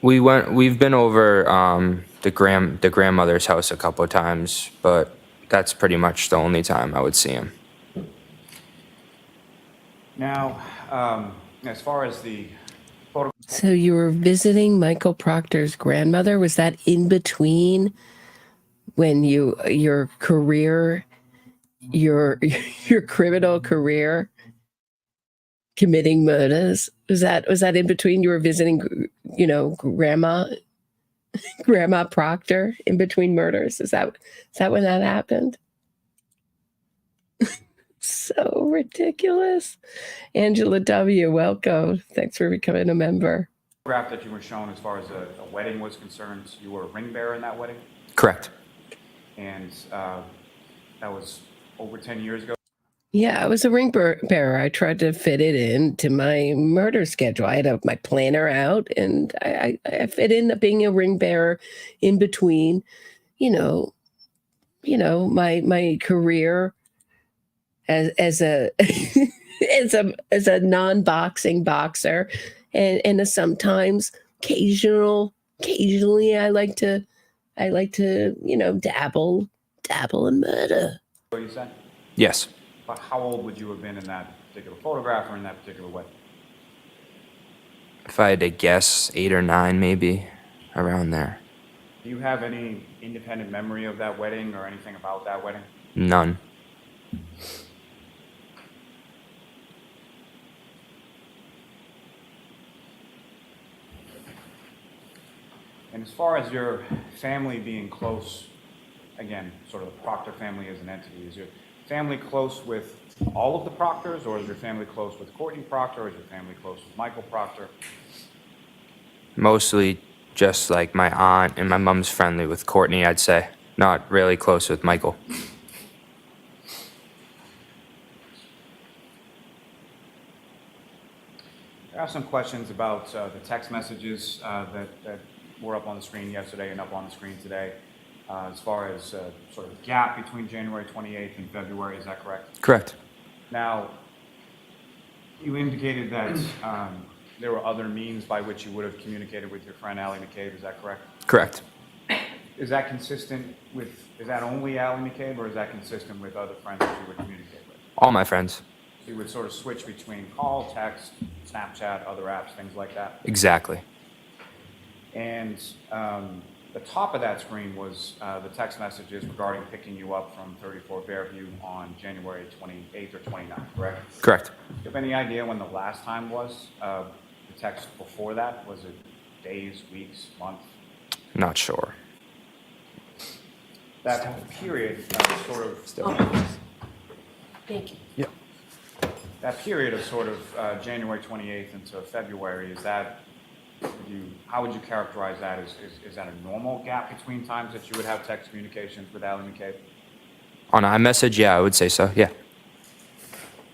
We've been over the grandmother's house a couple of times, but that's pretty much the only time I would see him. Now, as far as the photo, So you were visiting Michael Proctor's grandmother. Was that in between when your career, your criminal career, committing murders? Was that in between? You were visiting, Grandma Proctor in between murders. Is that when that happened? So ridiculous. Angela W., welcome. Thanks for becoming a member. photograph that you were shown as far as a wedding was concerned, you were a ring bearer in that wedding, Correct. and that was over 10 years ago. Yeah, I was a ring bearer. I tried to fit it into my murder schedule. I had my planner out, and I fit in being a ring bearer in between, my career as a as a non-boxing boxer, and a sometimes occasionally I like to dabble in murder. What you said? Yes. But how old would you have been in that particular photograph or in that particular wedding? If I had to guess, 8 or 9 maybe, around there. Do you have any independent memory of that wedding or anything about that wedding? None. And as far as your family being close, again, sort of the Proctor family as an entity, is your family close with all of the Proctors, or is your family close with Courtney Proctor, or is your family close with Michael Proctor? Mostly just like my aunt and my mom's friendly with Courtney, I'd say. Not really close with Michael. There are some questions about the text messages that were up on the screen yesterday and up on the screen today. As far as sort of gap between January 28th and February, is that correct? Correct. Now, you indicated that there were other means by which you would have communicated with your friend Allie McCabe, is that correct? Correct. Is that consistent with, is that only Allie McCabe, or is that consistent with other friends that you would communicate with? All my friends. So you would sort of switch between call, text, Snapchat, other apps, things like that? Exactly. And the top of that screen was the text messages regarding picking you up from 34 Fairview on January 28th or 29th, correct? Correct. Do you have any idea when the last time was? The text before that, was it days, weeks, months? Not sure. That period sort of... Thank you. Yeah. That period of sort of January 28th into February, is that, how would you characterize that? Is that a normal gap between times that you would have text communications with Allie McCabe? On iMessage, yeah, I would say so, yeah.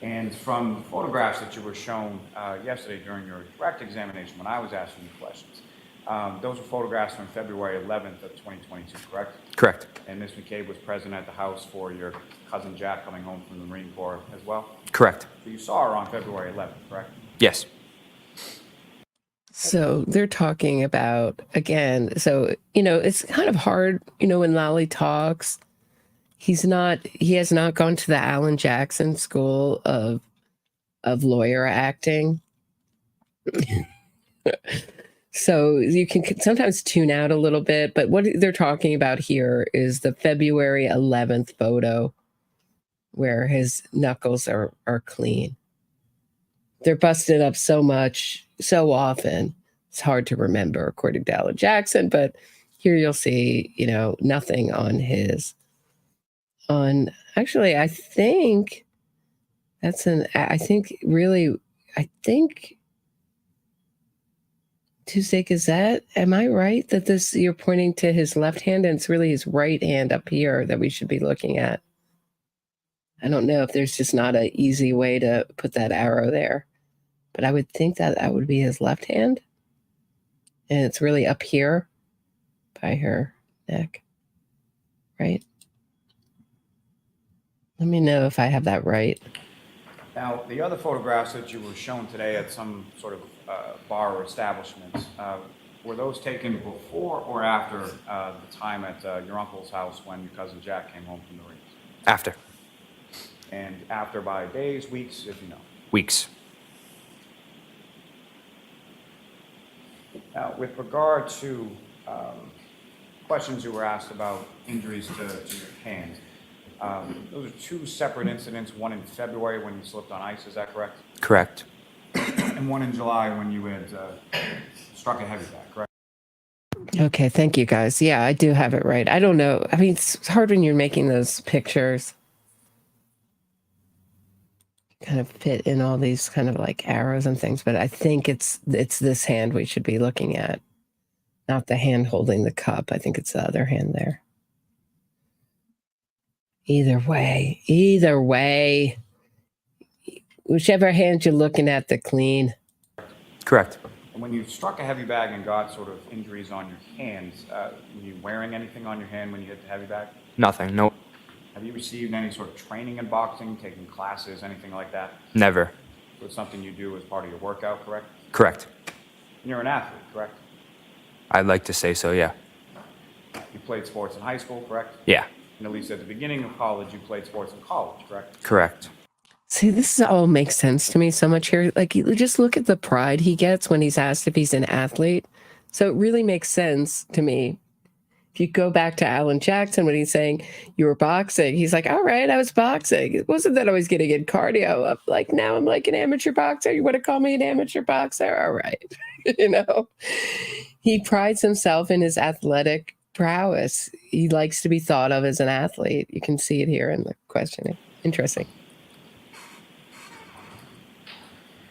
And from the photographs that you were shown yesterday during your direct examination, when I was asking you questions, those were photographs from February 11th of 2022, correct? Correct. And Ms. McCabe was present at the house for your cousin Jack coming home from the Marine Corps as well? Correct. So you saw her on February 11th, correct? Yes. So they're talking about, again, so, it's kind of hard, when Lolly talks, he has not gone to the Alan Jackson School of lawyer acting. So you can sometimes tune out a little bit, but what they're talking about here is the February 11th photo where his knuckles are clean. They're busted up so much, so often, it's hard to remember, according to Alan Jackson, but here you'll see, nothing on actually, I think I think Tuesday Gazette, am I right that you're pointing to his left hand and it's really his right hand up here that we should be looking at? I don't know if there's just not an easy way to put that arrow there, but I would think that would be his left hand. And it's really up here by her neck, right? Let me know if I have that right. Now, the other photographs that you were shown today at some sort of bar or establishment, were those taken before or after the time at your uncle's house when your cousin Jack came home from the Marines? After. And after by days, weeks, if you know? Weeks. Now, with regard to questions you were asked about injuries to your hand, those are two separate incidents, one in February when you slipped on ice, is that correct? Correct. And one in July when you had struck a heavy bag, correct? Okay, thank you guys. Yeah, I do have it right. I don't know. I mean, it's hard when you're making those pictures. Kind of fit in all these kind of like arrows and things, but I think it's this hand we should be looking at, not the hand holding the cup. I think it's the other hand there. Either way, whichever hand you're looking at, the clean. Correct. And when you struck a heavy bag and got sort of injuries on your hands, were you wearing anything on your hand when you hit the heavy bag? Nothing. Nope. Have you received any sort of training in boxing, taking classes, anything like that? Never. So it's something you do as part of your workout, correct? Correct. And you're an athlete, correct? I'd like to say so, yeah. You played sports in high school, correct? Yeah. And at least at the beginning of college, you played sports in college, correct? Correct. See, this all makes sense to me so much here. Like, you just look at the pride he gets when he's asked if he's an athlete. So it really makes sense to me. If you go back to Alan Jackson when he's saying you were boxing, he's like, all right, I was boxing. It wasn't that I was getting in cardio. I'm like, now I'm like an amateur boxer. You want to call me an amateur boxer? All right. You know, he prides himself in his athletic prowess. He likes to be thought of as an athlete. You can see it here in the questioning. Interesting.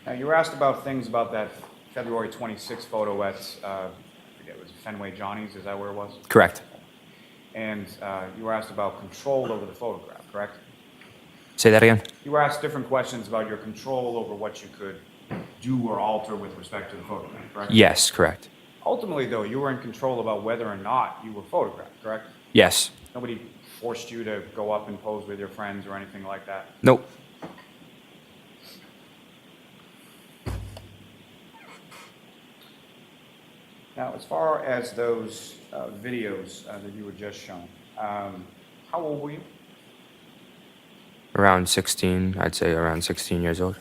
Now, you were asked about things about that February 26th photo at, I forget, was it Fenway Johnny's? Is that where it was? Correct. And you were asked about control over the photograph, correct? Say that again? You were asked different questions about your control over what you could do or alter with respect to the photograph, correct? Yes, correct. Ultimately, though, you were in control about whether or not you were photographed, correct? Yes. Nobody forced you to go up and pose with your friends or anything like that? Nope. Now, as far as those videos that you were just shown, how old were you? Around 16, I'd say around 16 years old.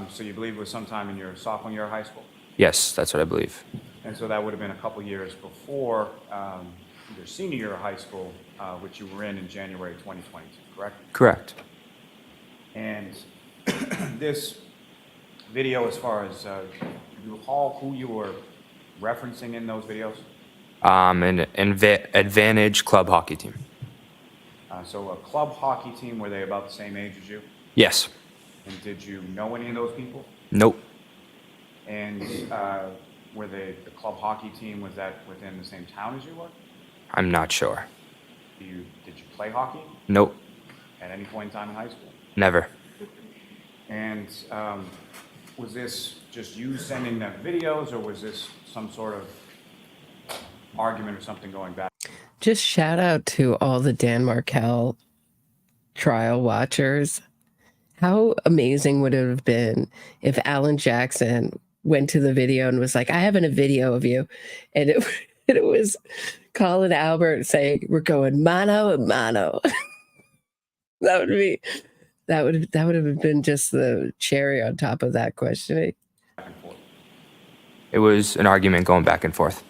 So you believe it was sometime in your sophomore year of high school? Yes, that's what I believe. And so that would have been a couple years before your senior year of high school, which you were in January 2022, correct? Correct. And this video, as far as, do you recall who you were referencing in those videos? An advantage club hockey team. So a club hockey team, were they about the same age as you? Yes. And did you know any of those people? Nope. And were they, the club hockey team, was that within the same town as you were? I'm not sure. Did you play hockey Nope. at any point in time in high school? Never. And was this just you sending them videos, or was this some sort of argument or something going back? Just shout out to all the Dan Markel trial watchers. How amazing would it have been if Alan Jackson went to the video and was like, I have a video of you. And it was Colin Albert saying, we're going mano a mano. that would have been just the cherry on top of that questioning. It was an argument going back and forth.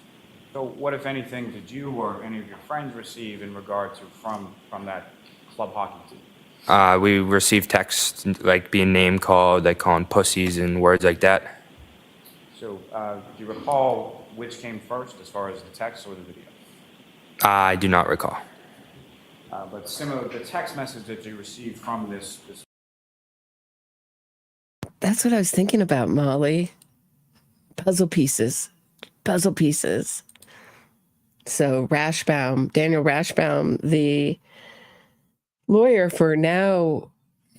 So what, if anything, did you or any of your friends receive in regard to from that club hockey team? We received texts like being name called, like calling pussies and words like that. So do you recall which came first as far as the text or the video? I do not recall. But similar, the text message that you received from this That's what I was thinking about, Molly. Puzzle pieces. Puzzle pieces. So Rashbaum, Daniel Rashbaum, the lawyer for now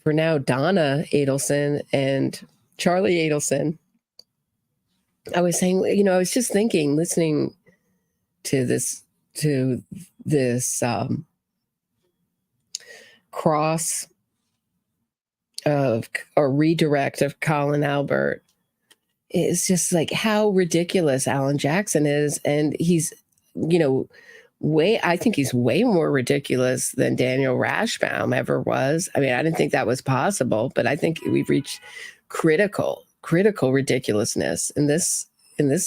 Donna Adelson and Charlie Adelson. I was saying, I was just thinking, listening to this cross of or redirect of Colin Albert. It's just like how ridiculous Alan Jackson is, and he's, I think he's way more ridiculous than Daniel Rashbaum ever was. I mean, I didn't think that was possible, but I think we've reached critical ridiculousness in this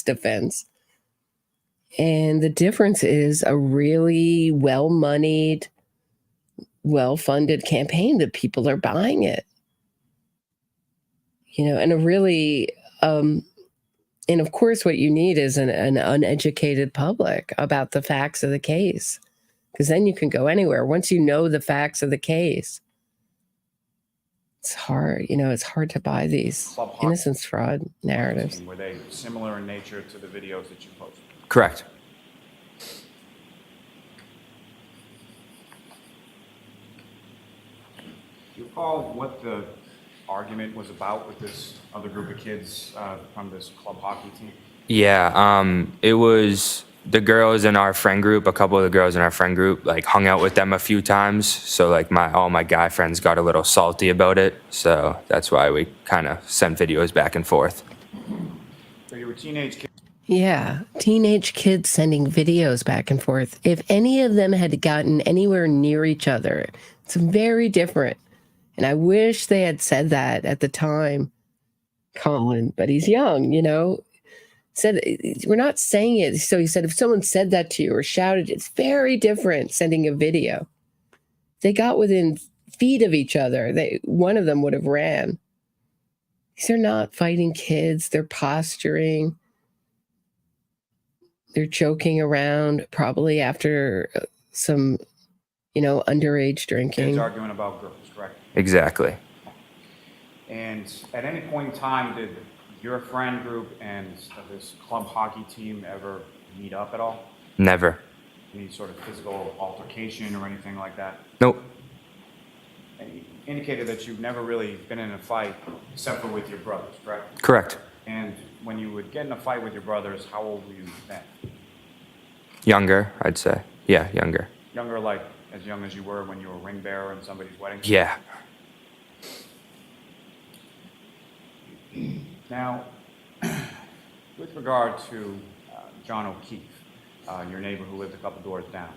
defense. And the difference is a really well-moneyed, well-funded campaign that people are buying it. And a really, and of course what you need is an uneducated public about the facts of the case, because then you can go anywhere. Once you know the facts of the case, it's hard, it's hard to buy these innocence fraud narratives. Were they similar in nature to the videos that you posted? Correct. Do you recall what the argument was about with this other group of kids from this club hockey team? Yeah, it was the girls in our friend group. A couple of the girls in our friend group hung out with them a few times. So all my guy friends got a little salty about it. So that's why we kind of sent videos back and forth. So you were teenage kids. Yeah, teenage kids sending videos back and forth. If any of them had gotten anywhere near each other, it's very different. And I wish they had said that at the time, Colin, but he's young, said, we're not saying it. So he said, if someone said that to you or shouted, it's very different sending a video. They got within feet of each other. One of them would have ran. These are not fighting kids. They're posturing. They're joking around, probably after some, underage drinking. Kids arguing about girls, correct? Exactly. And at any point in time, did your friend group and this club hockey team ever meet up at all? Never. Any sort of physical altercation or anything like that? Nope. And you indicated that you've never really been in a fight except for with your brothers, correct? Correct. And when you would get in a fight with your brothers, how old were you then? Younger, I'd say. Yeah, younger. Younger, like as young as you were when you were a ring bearer in somebody's wedding? Yeah. Now, with regard to John O'Keefe, your neighbor who lived a couple doors down,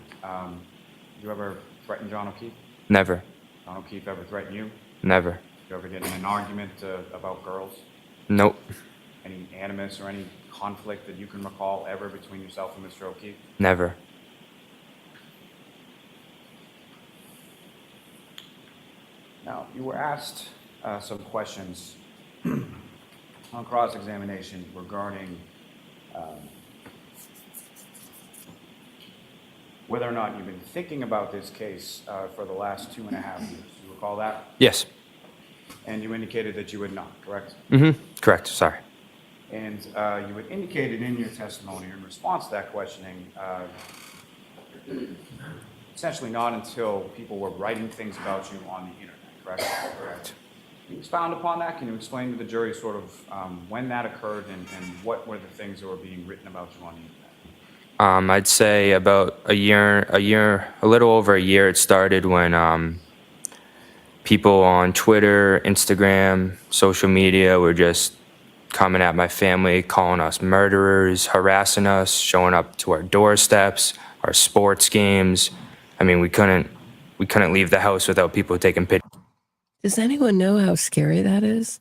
did you ever threaten John O'Keefe? Never. John O'Keefe ever threaten you? Never. Did you ever get in an argument about girls? Nope. Any animus or any conflict that you can recall ever between yourself and Mr. O'Keefe? Never. Now, you were asked some questions on cross-examination regarding whether or not you've been thinking about this case for the last 2.5 years. You recall that? Yes. And you indicated that you had not, correct? Mm-hmm. Correct. Sorry. And you had indicated in your testimony in response to that questioning, essentially not until people were writing things about you on the internet, correct? Correct. Can you expound upon that? Can you explain to the jury sort of when that occurred and what were the things that were being written about you on the internet? I'd say about a little over a year. It started when people on Twitter, Instagram, social media were just coming at my family, calling us murderers, harassing us, showing up to our doorsteps, our sports games. I mean, we couldn't leave the house without people taking pictures. Does anyone know how scary that is?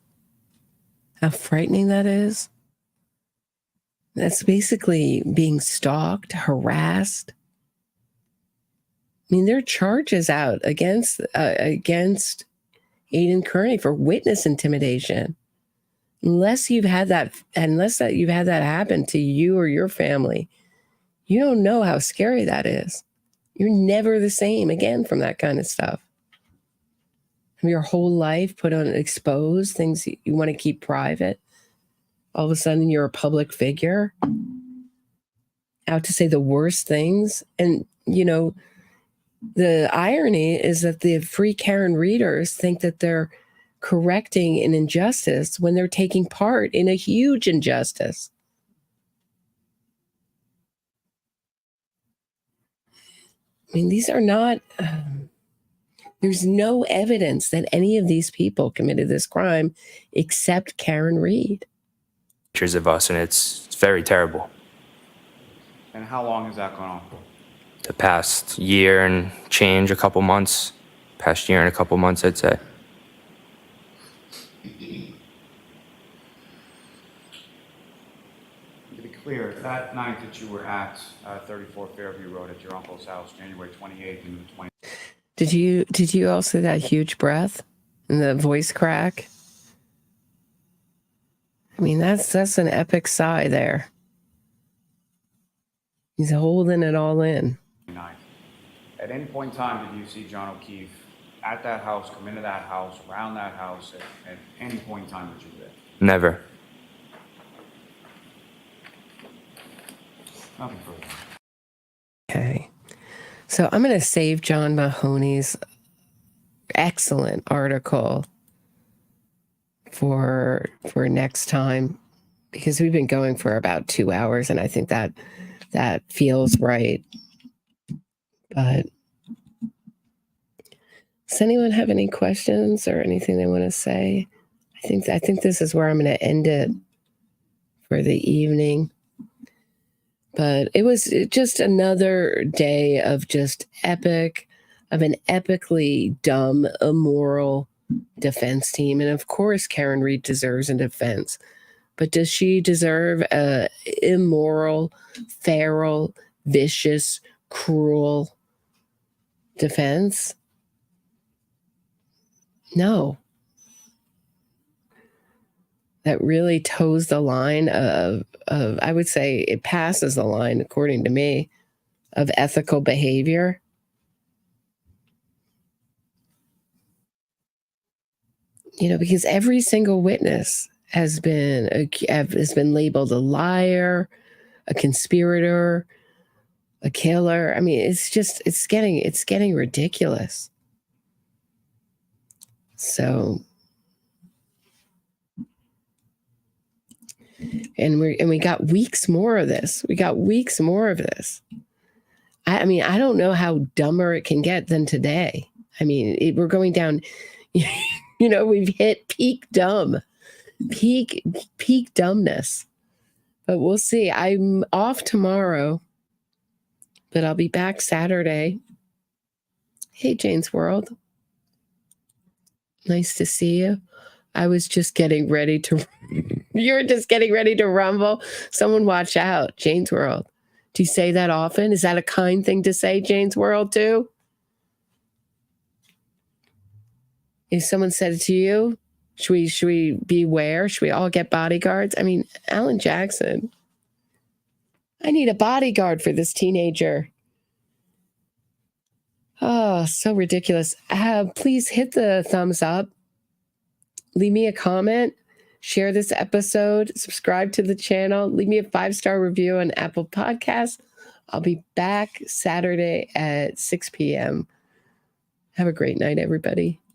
How frightening that is? That's basically being stalked, harassed. I mean, there are charges out against Aidan Kearney for witness intimidation. Unless you've had that happen to you or your family, you don't know how scary that is. You're never the same again from that kind of stuff. your whole life put on exposed, things you want to keep private. All of a sudden you're a public figure out to say the worst things. And, you know, the irony is that the free Karen readers think that they're correcting an injustice when they're taking part in a huge injustice. I mean, these are not, there's no evidence that any of these people committed this crime except Karen Reed. Pictures of us, and it's very terrible. And how long has that gone on for? The past year and change, a couple months. Past year and a couple months, I'd say. To be clear, that night that you were at 34 Fairview Road at your uncle's house, January 28th and the 20th. Did you also that huge breath and the voice crack? I mean, that's an epic sigh there. He's holding it all in. At any point in time, did you see John O'Keefe at that house, come into that house, around that house, at any point in time that you were there? Never. Nothing further. Okay. So I'm going to save John Mahoney's excellent article for next time, because we've been going for about 2 hours, and I think that feels right. But does anyone have any questions or anything they want to say? I think this is where I'm going to end it for the evening. But it was just another day of just an epically dumb, immoral defense team. And of course, Karen Reed deserves a defense. But does she deserve a immoral, feral, vicious, cruel defense? No. That really toes the line of I would say it passes the line, according to me, of ethical behavior. You know, because every single witness has been labeled a liar, a conspirator, a killer. I mean, it's getting ridiculous. So, and we got weeks more of this. I mean, I don't know how dumber it can get than today. I mean, we're going down, you know, we've hit peak dumbness. But we'll see. I'm off tomorrow, but I'll be back Saturday. Hey, Jane's World. Nice to see you. I was just getting ready to, you were just getting ready to rumble. Someone watch out, Jane's World. Do you say that often? Is that a kind thing to say, Jane's World, too? If someone said it to you, should we beware? Should we all get bodyguards? I mean, Alan Jackson. I need a bodyguard for this teenager. Oh, so ridiculous. Please hit the thumbs up. Leave me a comment. Share this episode. Subscribe to the channel. Leave me a 5-star review on Apple Podcasts. I'll be back Saturday at 6 p.m. Have a great night, everybody.